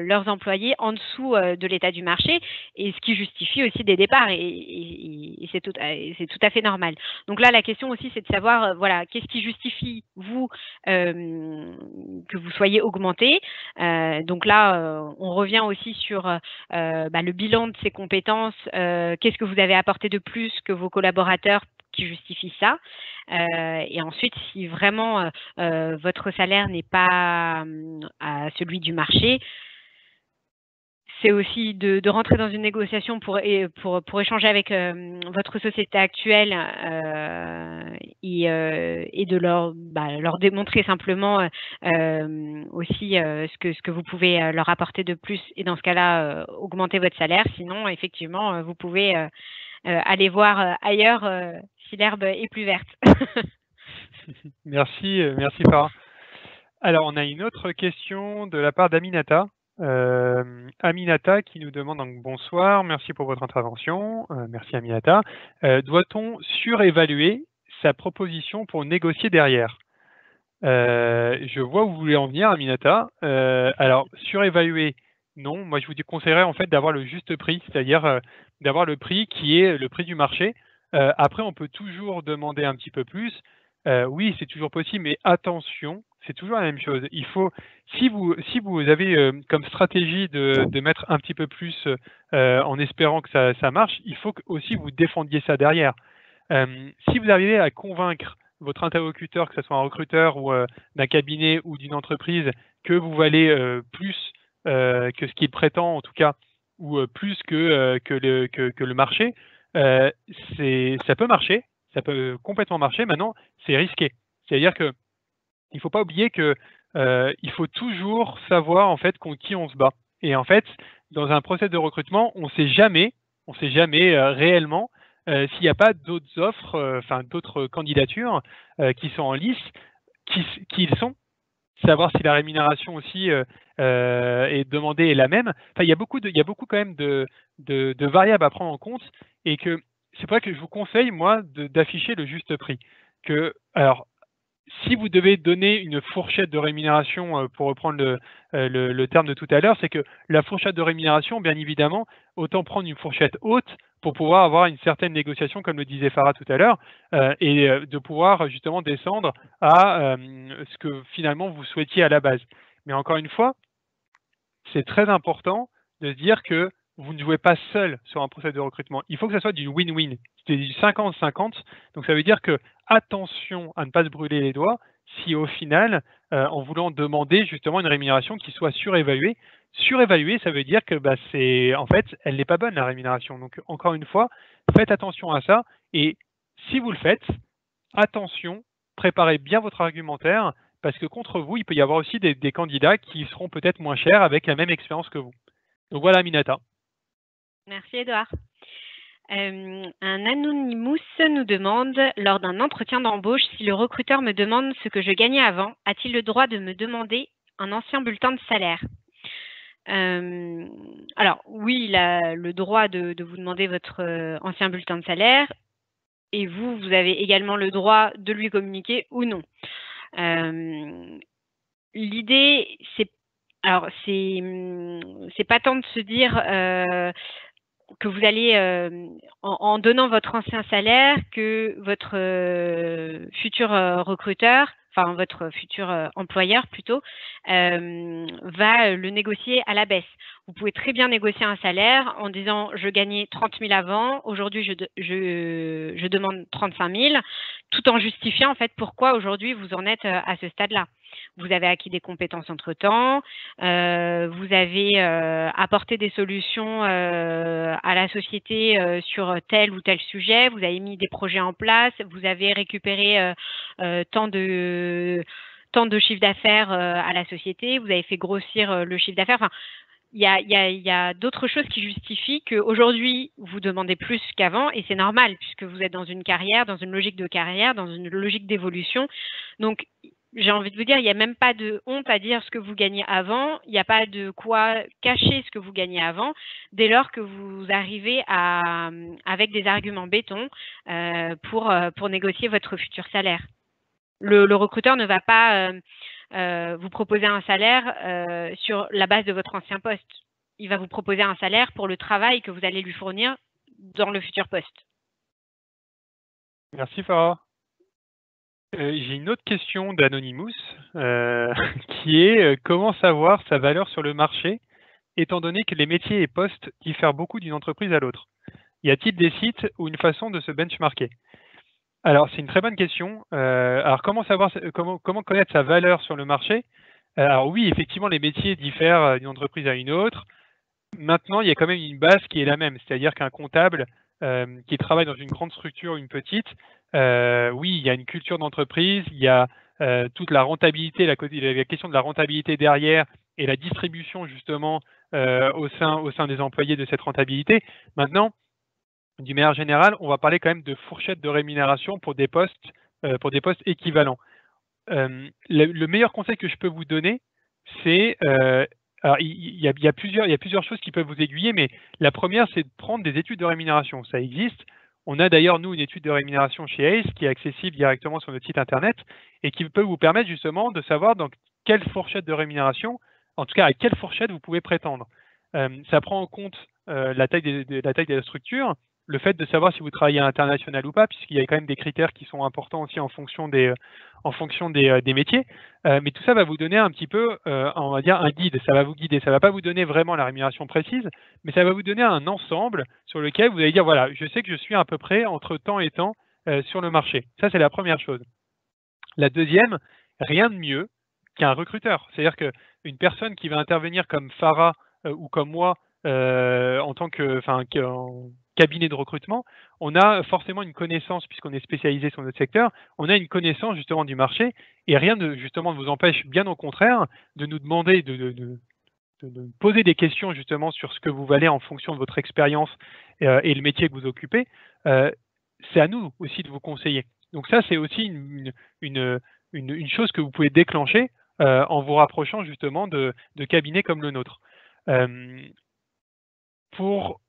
Speaker 1: leurs employés en dessous de l'état du marché, et ce qui justifie aussi des départs, et c'est tout à fait normal. Donc là, la question aussi, c'est de savoir, voilà, qu'est-ce qui justifie, vous, que vous soyez augmenté. Donc là, on revient aussi sur le bilan de ces compétences. Qu'est-ce que vous avez apporté de plus que vos collaborateurs qui justifie ça. Et ensuite, si vraiment votre salaire n'est pas à celui du marché, c'est aussi de rentrer dans une négociation pour échanger avec votre société actuelle et de leur démontrer simplement aussi ce que vous pouvez leur apporter de plus, et dans ce cas-là, augmenter votre salaire. Sinon, effectivement, vous pouvez aller voir ailleurs si l'herbe est plus verte.
Speaker 2: Merci Farah. Alors, on a une autre question de la part d'Aminata. Aminata qui nous demande donc bonsoir, merci pour votre intervention. Merci Aminata. Doit-on surévaluer sa proposition pour négocier derrière? Je vois où vous voulez en venir, Aminata. Alors, surévaluer, non. Moi, je vous conseillerais en fait d'avoir le juste prix, c'est-à-dire d'avoir le prix qui est le prix du marché. Après, on peut toujours demander un petit peu plus. Oui, c'est toujours possible, mais attention, c'est toujours la même chose. Il faut, si vous avez comme stratégie de mettre un petit peu plus en espérant que ça marche, il faut aussi vous défendiez ça derrière. Si vous arrivez à convaincre votre interlocuteur, que ce soit un recruteur ou d'un cabinet ou d'une entreprise, que vous valez plus que ce qu'il prétend en tout cas, ou plus que le marché, ça peut marcher, ça peut complètement marcher. Maintenant, c'est risqué. C'est-à-dire que il ne faut pas oublier que il faut toujours savoir en fait contre qui on se bat. Et en fait, dans un process de recrutement, on ne sait jamais réellement s'il n'y a pas d'autres offres, d'autres candidatures qui sont en lice, qui ils sont, savoir si la rémunération aussi est demandée est la même. Enfin, il y a beaucoup quand même de variables à prendre en compte, et que c'est pour ça que je vous conseille moi d'afficher le juste prix. Alors, si vous devez donner une fourchette de rémunération, pour reprendre le terme de tout à l'heure, c'est que la fourchette de rémunération, bien évidemment, autant prendre une fourchette haute pour pouvoir avoir une certaine négociation, comme le disait Farah tout à l'heure, et de pouvoir justement descendre à ce que finalement vous souhaitiez à la base. Mais encore une fois, c'est très important de se dire que vous ne jouez pas seul sur un procès de recrutement. Il faut que ça soit du win-win, c'est du 50-50. Donc ça veut dire que attention à ne pas se brûler les doigts si au final, en voulant demander justement une rémunération qui soit surévaluée. Surévaluée, ça veut dire que en fait, elle n'est pas bonne la rémunération. Donc encore une fois, faites attention à ça, et si vous le faites, attention, préparez bien votre argumentaire, parce que contre vous, il peut y avoir aussi des candidats qui seront peut-être moins chers avec la même expérience que vous. Donc voilà, Aminata.
Speaker 1: Merci, Edouard. Un Anonymous nous demande, lors d'un entretien d'embauche, si le recruteur me demande ce que je gagnais avant, a-t-il le droit de me demander un ancien bulletin de salaire? Alors, oui, il a le droit de vous demander votre ancien bulletin de salaire, et vous avez également le droit de lui communiquer ou non. L'idée, c'est pas tant de se dire que vous allez, en donnant votre ancien salaire, que votre futur recruteur, enfin votre futur employeur plutôt, va le négocier à la baisse. Vous pouvez très bien négocier un salaire en disant je gagnais 30 000 avant, aujourd'hui je demande 35 000, tout en justifiant en fait pourquoi aujourd'hui vous en êtes à ce stade-là. vous avez acquis des compétences entre-temps, vous avez apporté des solutions à la société sur tel ou tel sujet, vous avez mis des projets en place, vous avez récupéré tant de chiffre d'affaires à la société, vous avez fait grossir le chiffre d'affaires. Enfin, il y a d'autres choses qui justifient qu'aujourd'hui, vous demandez plus qu'avant, et c'est normal, puisque vous êtes dans une carrière, dans une logique de carrière, dans une logique d'évolution. Donc, j'ai envie de vous dire, il n'y a même pas de honte à dire ce que vous gagnez avant, il n'y a pas de quoi cacher ce que vous gagnez avant, dès lors que vous arrivez avec des arguments béton pour négocier votre futur salaire. Le recruteur ne va pas vous proposer un salaire sur la base de votre ancien poste. Il va vous proposer un salaire pour le travail que vous allez lui fournir dans le futur poste.
Speaker 2: Merci Farah. J'ai une autre question d'Anonymous qui est comment savoir sa valeur sur le marché étant donné que les métiers et postes diffèrent beaucoup d'une entreprise à l'autre. Y a-t-il des sites ou une façon de se benchmarker? Alors, c'est une très bonne question. Alors, comment connaître sa valeur sur le marché? Alors oui, effectivement, les métiers diffèrent d'une entreprise à une autre. Maintenant, il y a quand même une base qui est la même, c'est-à-dire qu'un comptable qui travaille dans une grande structure ou une petite, oui, il y a une culture d'entreprise, il y a toute la rentabilité, la question de la rentabilité derrière et la distribution justement au sein des employés de cette rentabilité. Maintenant, d'une manière générale, on va parler quand même de fourchette de rémunération pour des postes équivalents. Le meilleur conseil que je peux vous donner, c'est alors, il y a plusieurs choses qui peuvent vous aiguiller, mais la première, c'est de prendre des études de rémunération. Ça existe. On a d'ailleurs, nous, une étude de rémunération chez ACE qui est accessible directement sur notre site internet et qui peut vous permettre justement de savoir dans quelle fourchette de rémunération, en tout cas à quelle fourchette vous pouvez prétendre. Ça prend en compte la taille de la structure, le fait de savoir si vous travaillez à l'international ou pas, puisqu'il y a quand même des critères qui sont importants aussi en fonction des métiers. Mais tout ça va vous donner un petit peu, on va dire, un guide. Ça va vous guider. Ça ne va pas vous donner vraiment la rémunération précise, mais ça va vous donner un ensemble sur lequel vous allez dire, voilà, je sais que je suis à peu près entre temps et temps sur le marché. Ça, c'est la première chose. La deuxième, rien de mieux qu'un recruteur. C'est-à-dire qu'une personne qui va intervenir comme Farah ou comme moi en tant qu'en cabinet de recrutement, on a forcément une connaissance, puisqu'on est spécialisé sur notre secteur, on a une connaissance justement du marché, et rien de justement ne vous empêche, bien au contraire, de nous demander de poser des questions justement sur ce que vous valez en fonction de votre expérience et le métier que vous occupez. C'est à nous aussi de vous conseiller. Donc ça, c'est aussi une chose que vous pouvez déclencher en vous rapprochant justement de cabinets comme le nôtre. Pour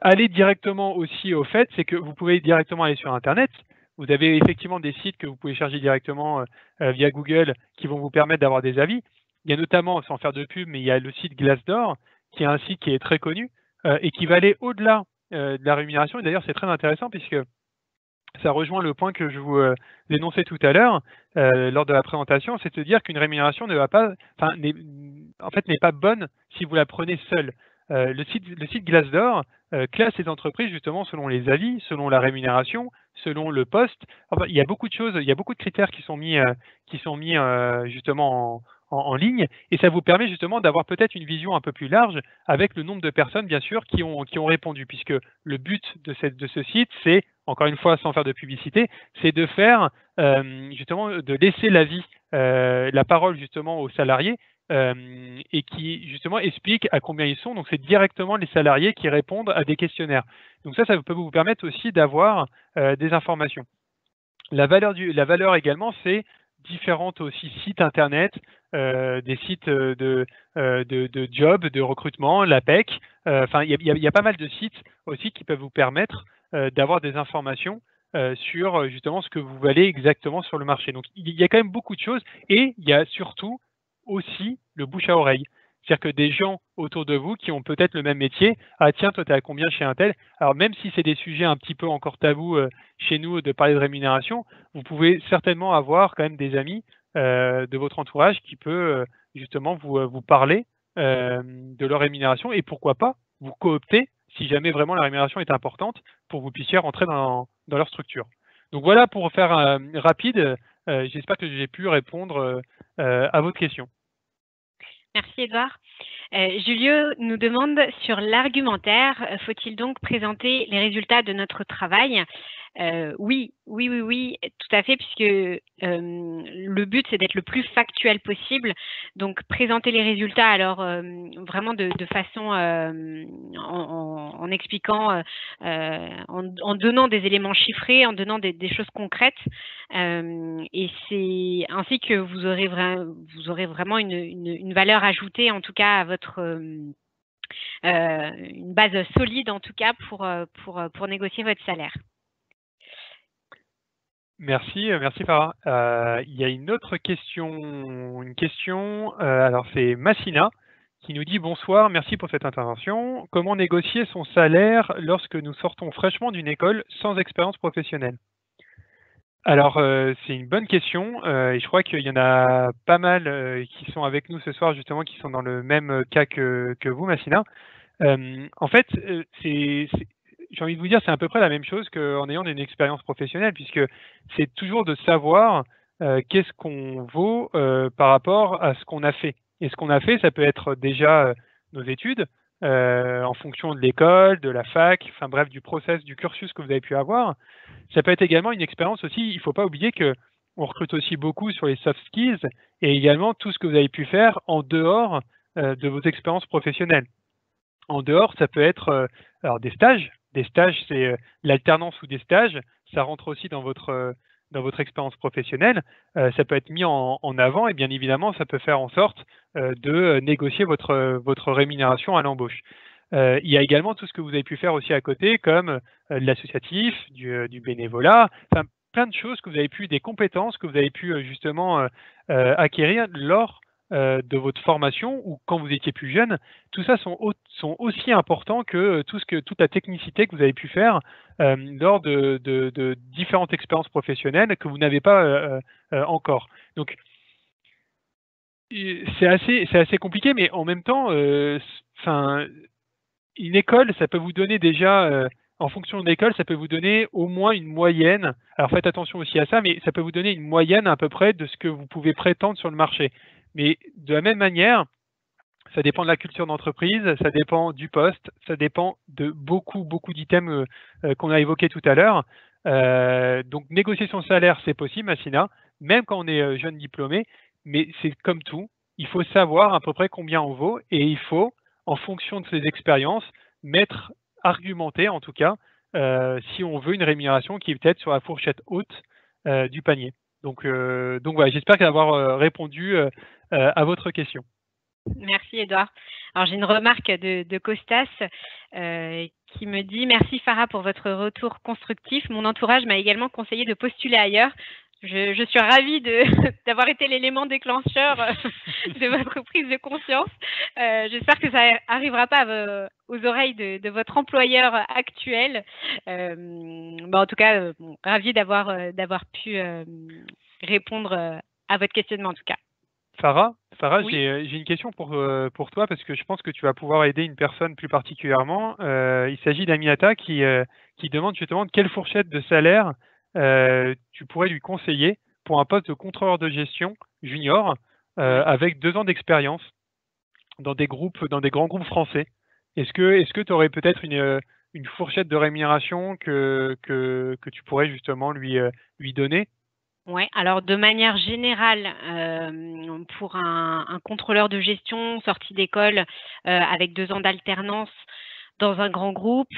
Speaker 2: aller directement aussi au fait, c'est que vous pouvez directement aller sur Internet. Vous avez effectivement des sites que vous pouvez charger directement via Google qui vont vous permettre d'avoir des avis. Il y a notamment, sans faire de pub, mais il y a le site Glassdoor, qui est un site qui est très connu et qui va aller au-delà de la rémunération. Et d'ailleurs, c'est très intéressant puisque ça rejoint le point que je vous énonçais tout à l'heure lors de la présentation, c'est de dire qu'une rémunération n'est pas bonne si vous la prenez seule. Le site Glassdoor classe les entreprises justement selon les avis, selon la rémunération, selon le poste. Enfin, il y a beaucoup de choses, il y a beaucoup de critères qui sont mis justement en ligne, et ça vous permet justement d'avoir peut-être une vision un peu plus large avec le nombre de personnes bien sûr qui ont répondu, puisque le but de ce site, c'est, encore une fois sans faire de publicité, c'est de faire justement de laisser la parole justement aux salariés et qui justement explique à combien ils sont. Donc c'est directement les salariés qui répondent à des questionnaires. Donc ça peut vous permettre aussi d'avoir des informations. La valeur également, c'est différentes aussi sites internet, des sites de job, de recrutement, l'APEC. Enfin, il y a pas mal de sites aussi qui peuvent vous permettre d'avoir des informations sur justement ce que vous valez exactement sur le marché. Donc il y a quand même beaucoup de choses, et il y a surtout aussi le bouche à oreille. C'est-à-dire que des gens autour de vous qui ont peut-être le même métier, ah tiens, toi tu es à combien chez un tel? Alors même si c'est des sujets un petit peu encore tabous chez nous de parler de rémunération, vous pouvez certainement avoir quand même des amis de votre entourage qui peut justement vous parler de leur rémunération, et pourquoi pas vous coopter si jamais vraiment la rémunération est importante pour que vous puissiez rentrer dans leur structure. Donc voilà, pour faire rapide, J'espère que j'ai pu répondre à votre question.
Speaker 1: Merci Edouard. Julio nous demande sur l'argumentaire, faut-il donc présenter les résultats de notre travail? Oui, tout à fait, puisque le but c'est d'être le plus factuel possible. Donc présenter les résultats, alors vraiment de façon en expliquant, en donnant des éléments chiffrés, en donnant des choses concrètes. Et c'est ainsi que vous aurez vraiment une valeur ajoutée, en tout cas à votre une base solide en tout cas pour négocier votre salaire.
Speaker 2: Merci Farah. Il y a une autre question, alors c'est Massina qui nous dit bonsoir, merci pour cette intervention. Comment négocier son salaire lorsque nous sortons fraîchement d'une école sans expérience professionnelle? Alors c'est une bonne question et je crois qu'il y en a pas mal qui sont avec nous ce soir justement, qui sont dans le même cas que vous Massina. En fait, j'ai envie de vous dire, c'est à peu près la même chose qu'en ayant une expérience professionnelle, puisque c'est toujours de savoir qu'est-ce qu'on vaut par rapport à ce qu'on a fait. Et ce qu'on a fait, ça peut être déjà nos études, en fonction de l'école, de la fac, enfin bref, du process, du cursus que vous avez pu avoir. Ça peut être également une expérience aussi. Il ne faut pas oublier que on recrute aussi beaucoup sur les soft skills et également tout ce que vous avez pu faire en dehors de vos expériences professionnelles. En dehors, ça peut être alors des stages. Des stages, c'est l'alternance ou des stages. Ça rentre aussi dans votre expérience professionnelle. Ça peut être mis en avant et bien évidemment, ça peut faire en sorte de négocier votre rémunération à l'embauche. Il y a également tout ce que vous avez pu faire aussi à côté, comme de l'associatif, du bénévolat, enfin, plein de choses que vous avez pu, des compétences que vous avez pu justement acquérir lors de votre formation ou quand vous étiez plus jeune. Tout ça sont aussi importants que toute la technicité que vous avez pu faire lors de différentes expériences professionnelles que vous n'avez pas encore. Donc, c'est assez compliqué, mais en même temps, une école, ça peut vous donner déjà, en fonction de l'école, ça peut vous donner au moins une moyenne. Alors faites attention aussi à ça, mais ça peut vous donner une moyenne à peu près de ce que vous pouvez prétendre sur le marché. Mais de la même manière, ça dépend de la culture d'entreprise, ça dépend du poste, ça dépend de beaucoup d'items qu'on a évoqués tout à l'heure. Donc négocier son salaire, c'est possible, Massina, même quand on est jeune diplômé, mais c'est comme tout, il faut savoir à peu près combien on vaut et il faut, en fonction de ses expériences, argumenter en tout cas, si on veut une rémunération qui est peut-être sur la fourchette haute du panier. Donc voilà, j'espère avoir répondu à votre question.
Speaker 1: Merci Edouard. Alors j'ai une remarque de Costas qui me dit « Merci Farah pour votre retour constructif. Mon entourage m'a également conseillé de postuler ailleurs. Je suis ravie d'avoir été l'élément déclencheur de votre prise de conscience. J'espère que ça n'arrivera pas aux oreilles de votre employeur actuel. En tout cas, ravie d'avoir pu répondre à votre questionnement en tout cas.
Speaker 2: Farah,
Speaker 1: oui.
Speaker 2: j'ai une question pour toi parce que je pense que tu vas pouvoir aider une personne plus particulièrement. Il s'agit d'Aminata qui demande justement de quelle fourchette de salaire tu pourrais lui conseiller pour un poste de contrôleur de gestion junior avec 2 ans d'expérience dans des grands groupes français. Est-ce que tu aurais peut-être une fourchette de rémunération que tu pourrais justement lui donner?
Speaker 1: Oui, alors de manière générale, pour un contrôleur de gestion sorti d'école avec 2 ans d'alternance dans un grand groupe,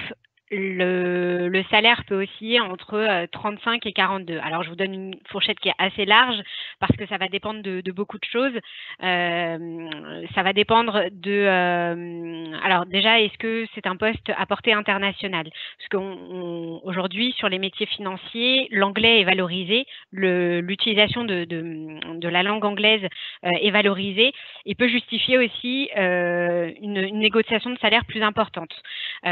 Speaker 1: le salaire peut osciller entre 35 et 42. Alors, je vous donne une fourchette qui est assez large parce que ça va dépendre de beaucoup de choses. Ça va dépendre alors déjà, est-ce que c'est un poste à portée internationale? Parce qu'aujourd'hui, sur les métiers financiers, l'anglais est valorisé, l'utilisation de la langue anglaise est valorisée et peut justifier aussi une négociation de salaire plus importante.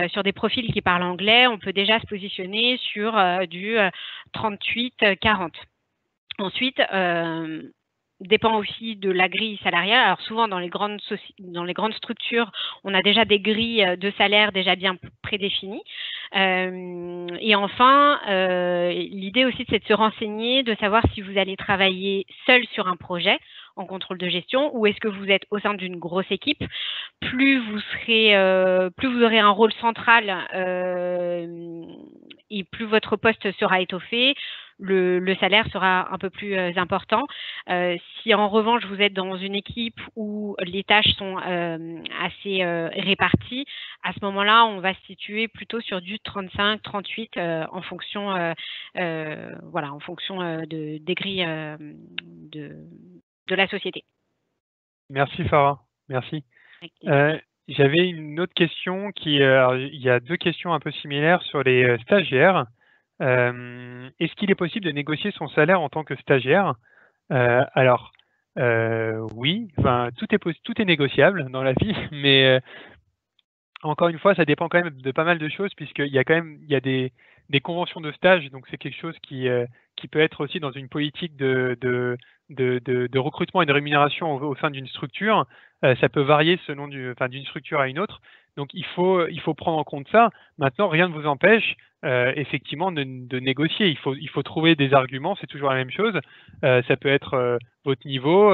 Speaker 1: Sur des profils qui parlent anglais, on peut déjà se positionner sur du 38-40. Ensuite, dépend aussi de la grille salariale. Alors souvent dans les grandes structures, on a déjà des grilles de salaire déjà bien prédéfinies. Et enfin, l'idée aussi, c'est de se renseigner, de savoir si vous allez travailler seul sur un projet en contrôle de gestion ou est-ce que vous êtes au sein d'une grosse équipe. Plus vous aurez un rôle central et plus votre poste sera étoffé, le salaire sera un peu plus important. Si en revanche vous êtes dans une équipe où les tâches sont assez réparties, à ce moment-là, on va se situer plutôt sur du 35-38 en fonction, en fonction des grilles de la société.
Speaker 2: Merci Farah, merci. J'avais une autre question il y a deux questions un peu similaires sur les stagiaires. Est-ce qu'il est possible de négocier son salaire en tant que stagiaire? Oui, enfin, tout est négociable dans la vie, mais encore une fois, ça dépend quand même de pas mal de choses, puisqu'il y a quand même des conventions de stage, donc c'est quelque chose qui peut être aussi dans une politique de recrutement et de rémunération au sein d'une structure. Ça peut varier selon d'une structure à une autre. Donc il faut prendre en compte ça. Maintenant, rien ne vous empêche effectivement de négocier. Il faut trouver des arguments, c'est toujours la même chose. Ça peut être votre niveau,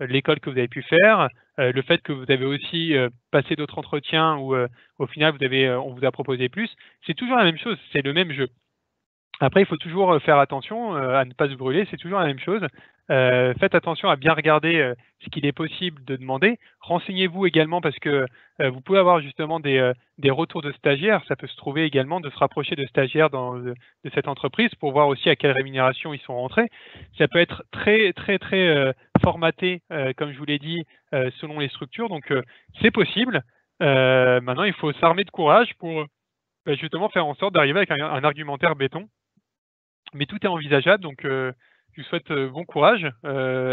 Speaker 2: l'école que vous avez pu faire, le fait que vous avez aussi passé d'autres entretiens où au final on vous a proposé plus. C'est toujours la même chose, c'est le même jeu. Après, il faut toujours faire attention à ne pas se brûler, c'est toujours la même chose. Faites attention à bien regarder ce qu'il est possible de demander. Renseignez-vous également parce que vous pouvez avoir justement des retours de stagiaires. Ça peut se trouver également de se rapprocher de stagiaires de cette entreprise pour voir aussi à quelle rémunération ils sont rentrés. Ça peut être très, très, très formaté, comme je vous l'ai dit, selon les structures. Donc, c'est possible. Maintenant, il faut s'armer de courage pour justement faire en sorte d'arriver avec un argumentaire béton. Mais tout est envisageable, donc je vous souhaite bon courage.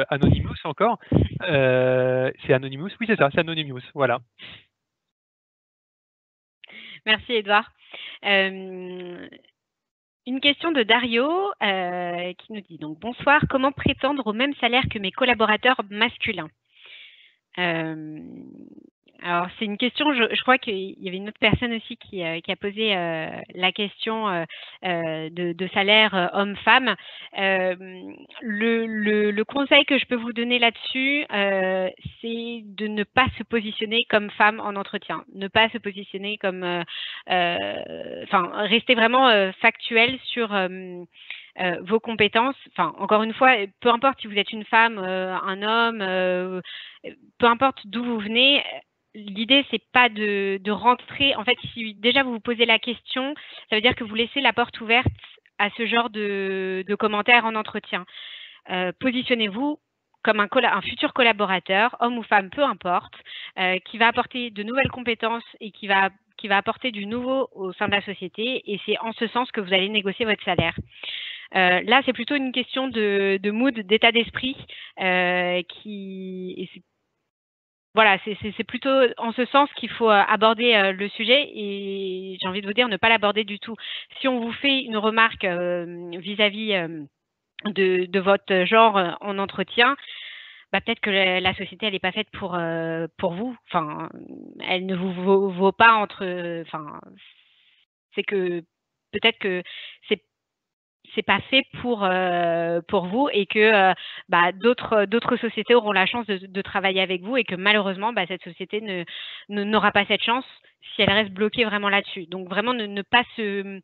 Speaker 2: Anonymous encore. C'est Anonymous? Oui, c'est ça, c'est Anonymous, voilà.
Speaker 1: Merci Edouard. Une question de Dario qui nous dit donc bonsoir, comment prétendre au même salaire que mes collaborateurs masculins? Alors, c'est une question, je crois qu'il y avait une autre personne aussi qui a posé la question de salaire homme-femme. Le conseil que je peux vous donner là-dessus, c'est de ne pas se positionner comme femme en entretien, ne pas se positionner comme... rester vraiment factuel sur... vos compétences, enfin encore une fois, peu importe si vous êtes une femme, un homme, peu importe d'où vous venez, l'idée c'est pas de rentrer. En fait, si déjà vous vous posez la question, ça veut dire que vous laissez la porte ouverte à ce genre de commentaires en entretien. Positionnez-vous comme un futur collaborateur, homme ou femme, peu importe, qui va apporter de nouvelles compétences et qui va apporter du nouveau au sein de la société, et c'est en ce sens que vous allez négocier votre salaire. Là, c'est plutôt une question de mood, d'état d'esprit, voilà, c'est plutôt en ce sens qu'il faut aborder le sujet, et j'ai envie de vous dire ne pas l'aborder du tout. Si on vous fait une remarque vis-à-vis de votre genre en entretien, peut-être que la société elle n'est pas faite pour vous. Enfin, elle ne vous vaut pas c'est que peut-être que c'est pas fait pour vous, et que d'autres sociétés auront la chance de travailler avec vous, et que malheureusement cette société n'aura pas cette chance si elle reste bloquée vraiment là-dessus. Donc vraiment ne pas se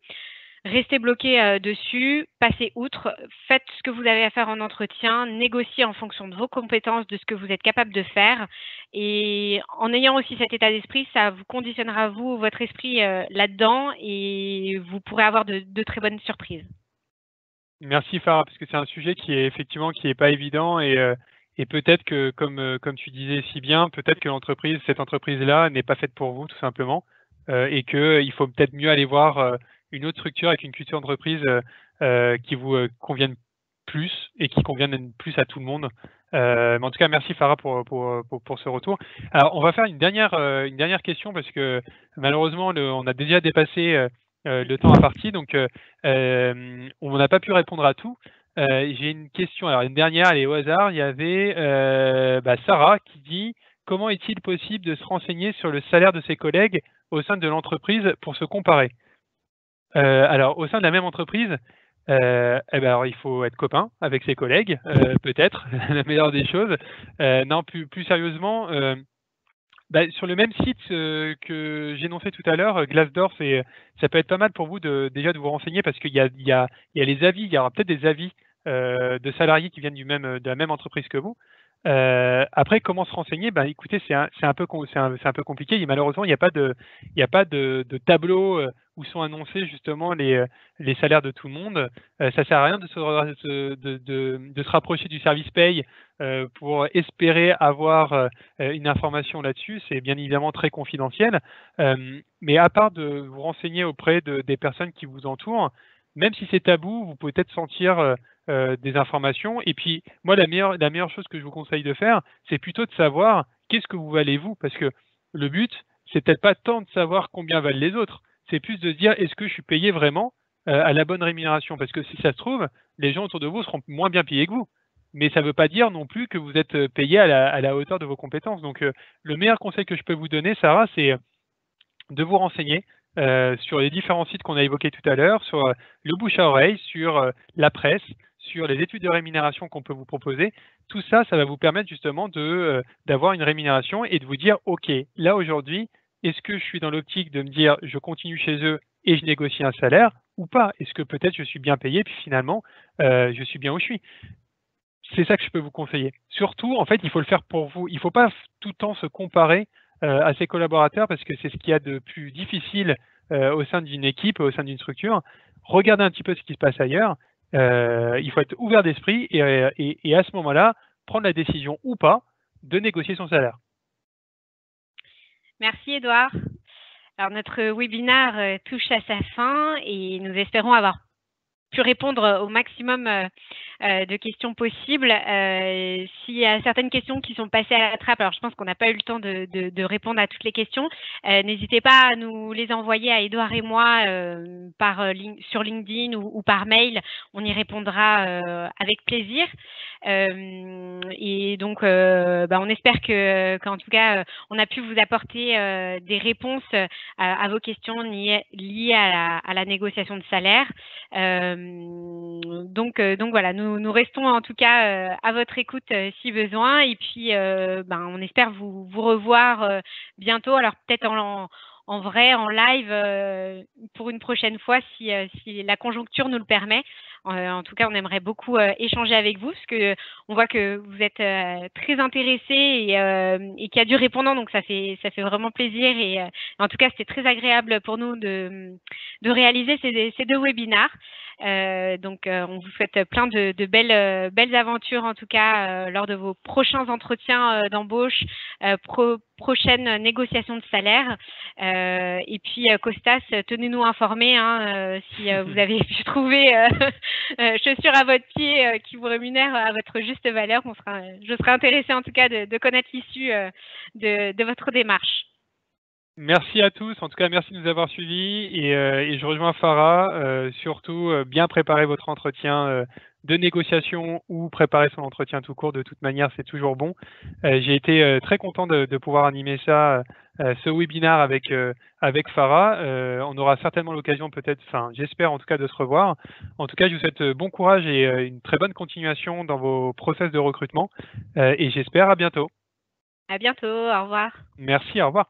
Speaker 1: rester bloqué dessus, passer outre, faites ce que vous avez à faire en entretien, négociez en fonction de vos compétences, de ce que vous êtes capable de faire, et en ayant aussi cet état d'esprit, ça vous conditionnera votre esprit là-dedans, et vous pourrez avoir de très bonnes surprises.
Speaker 2: Merci Farah, parce que c'est un sujet qui est pas évident, et peut-être que comme tu disais si bien, peut-être que cette entreprise-là n'est pas faite pour vous tout simplement, et qu'il faut peut-être mieux aller voir une autre structure avec une culture d'entreprise qui vous convienne plus et qui convienne plus à tout le monde. Mais en tout cas, merci Farah pour ce retour. Alors, on va faire une dernière question parce que malheureusement, on a déjà dépassé le temps imparti, donc on n'a pas pu répondre à tout. J'ai une question, alors une dernière, elle est au hasard. Il y avait Sarah qui dit « Comment est-il possible de se renseigner sur le salaire de ses collègues au sein de l'entreprise pour se comparer ?» Alors, au sein de la même entreprise, eh ben, alors, il faut être copain avec ses collègues, peut-être, la meilleure des choses. Non, plus sérieusement, bah, sur le même site que j'énonçais tout à l'heure, Glassdoor, ça peut être pas mal pour vous déjà de vous renseigner parce qu'il y a les avis, il y aura peut-être des avis de salariés qui viennent de la même entreprise que vous. Après, comment se renseigner? Ben, écoutez, c'est un peu compliqué. Et malheureusement, il n'y a pas de tableau où sont annoncés justement les salaires de tout le monde. Ça sert à rien de se rapprocher du service paye pour espérer avoir une information là-dessus. C'est bien évidemment très confidentiel. Mais à part de vous renseigner auprès des personnes qui vous entourent, même si c'est tabou, vous pouvez peut-être sentir des informations. Et puis, moi, la meilleure chose que je vous conseille de faire, c'est plutôt de savoir qu'est-ce que vous valez vous. Parce que le but, c'est peut-être pas tant de savoir combien valent les autres, c'est plus de se dire est-ce que je suis payé vraiment à la bonne rémunération. Parce que si ça se trouve, les gens autour de vous seront moins bien payés que vous. Mais ça ne veut pas dire non plus que vous êtes payé à la hauteur de vos compétences. Donc, le meilleur conseil que je peux vous donner, Sarah, c'est de vous renseigner sur les différents sites qu'on a évoqués tout à l'heure, sur le bouche à oreille, sur la presse, sur les études de rémunération qu'on peut vous proposer. Tout ça, ça va vous permettre justement d'avoir une rémunération et de vous dire, OK, là aujourd'hui, est-ce que je suis dans l'optique de me dire, je continue chez eux et je négocie un salaire ou pas? Est-ce que peut-être je suis bien payé, puis finalement, je suis bien où je suis? C'est ça que je peux vous conseiller. Surtout, en fait, il faut le faire pour vous. Il ne faut pas tout le temps se comparer à ses collaborateurs parce que c'est ce qu'il y a de plus difficile au sein d'une équipe, au sein d'une structure. Regardez un petit peu ce qui se passe ailleurs. Il faut être ouvert d'esprit et à ce moment-là, prendre la décision ou pas de négocier son salaire.
Speaker 1: Merci Edouard. Alors notre webinaire touche à sa fin et nous espérons avoir pu répondre au maximum de questions possibles. S'il y a certaines questions qui sont passées à la trappe, alors je pense qu'on n'a pas eu le temps de répondre à toutes les questions, n'hésitez pas à nous les envoyer à Edouard et moi sur LinkedIn ou par mail. On y répondra avec plaisir. Et donc, on espère qu'en tout cas, on a pu vous apporter des réponses à vos questions liées à la négociation de salaire. Donc voilà, nous restons en tout cas à votre écoute si besoin. Et puis, on espère vous revoir bientôt. Alors peut-être en vrai, en live, pour une prochaine fois, si la conjoncture nous le permet. En tout cas, on aimerait beaucoup échanger avec vous, parce que on voit que vous êtes très intéressé et qu'il y a du répondant, donc ça fait vraiment plaisir. Et en tout cas, c'était très agréable pour nous de réaliser ces deux webinaires. Donc, on vous souhaite plein de belles aventures, en tout cas, lors de vos prochains entretiens d'embauche, prochaines négociations de salaire. Et puis, Costas, tenez-nous informés si vous avez pu trouver chaussures à votre pied qui vous rémunèrent à votre juste valeur. Je serai intéressée, en tout cas, de connaître l'issue de votre démarche.
Speaker 2: Merci à tous. En tout cas, merci de nous avoir suivis. Et je rejoins Farah. Surtout, bien préparer votre entretien de négociation ou préparer son entretien tout court. De toute manière, c'est toujours bon. J'ai été très content de pouvoir animer ce webinaire avec Farah. On aura certainement l'occasion peut-être, enfin j'espère en tout cas de se revoir. En tout cas, je vous souhaite bon courage et une très bonne continuation dans vos process de recrutement. Et j'espère à bientôt.
Speaker 1: À bientôt. Au revoir.
Speaker 2: Merci, au revoir.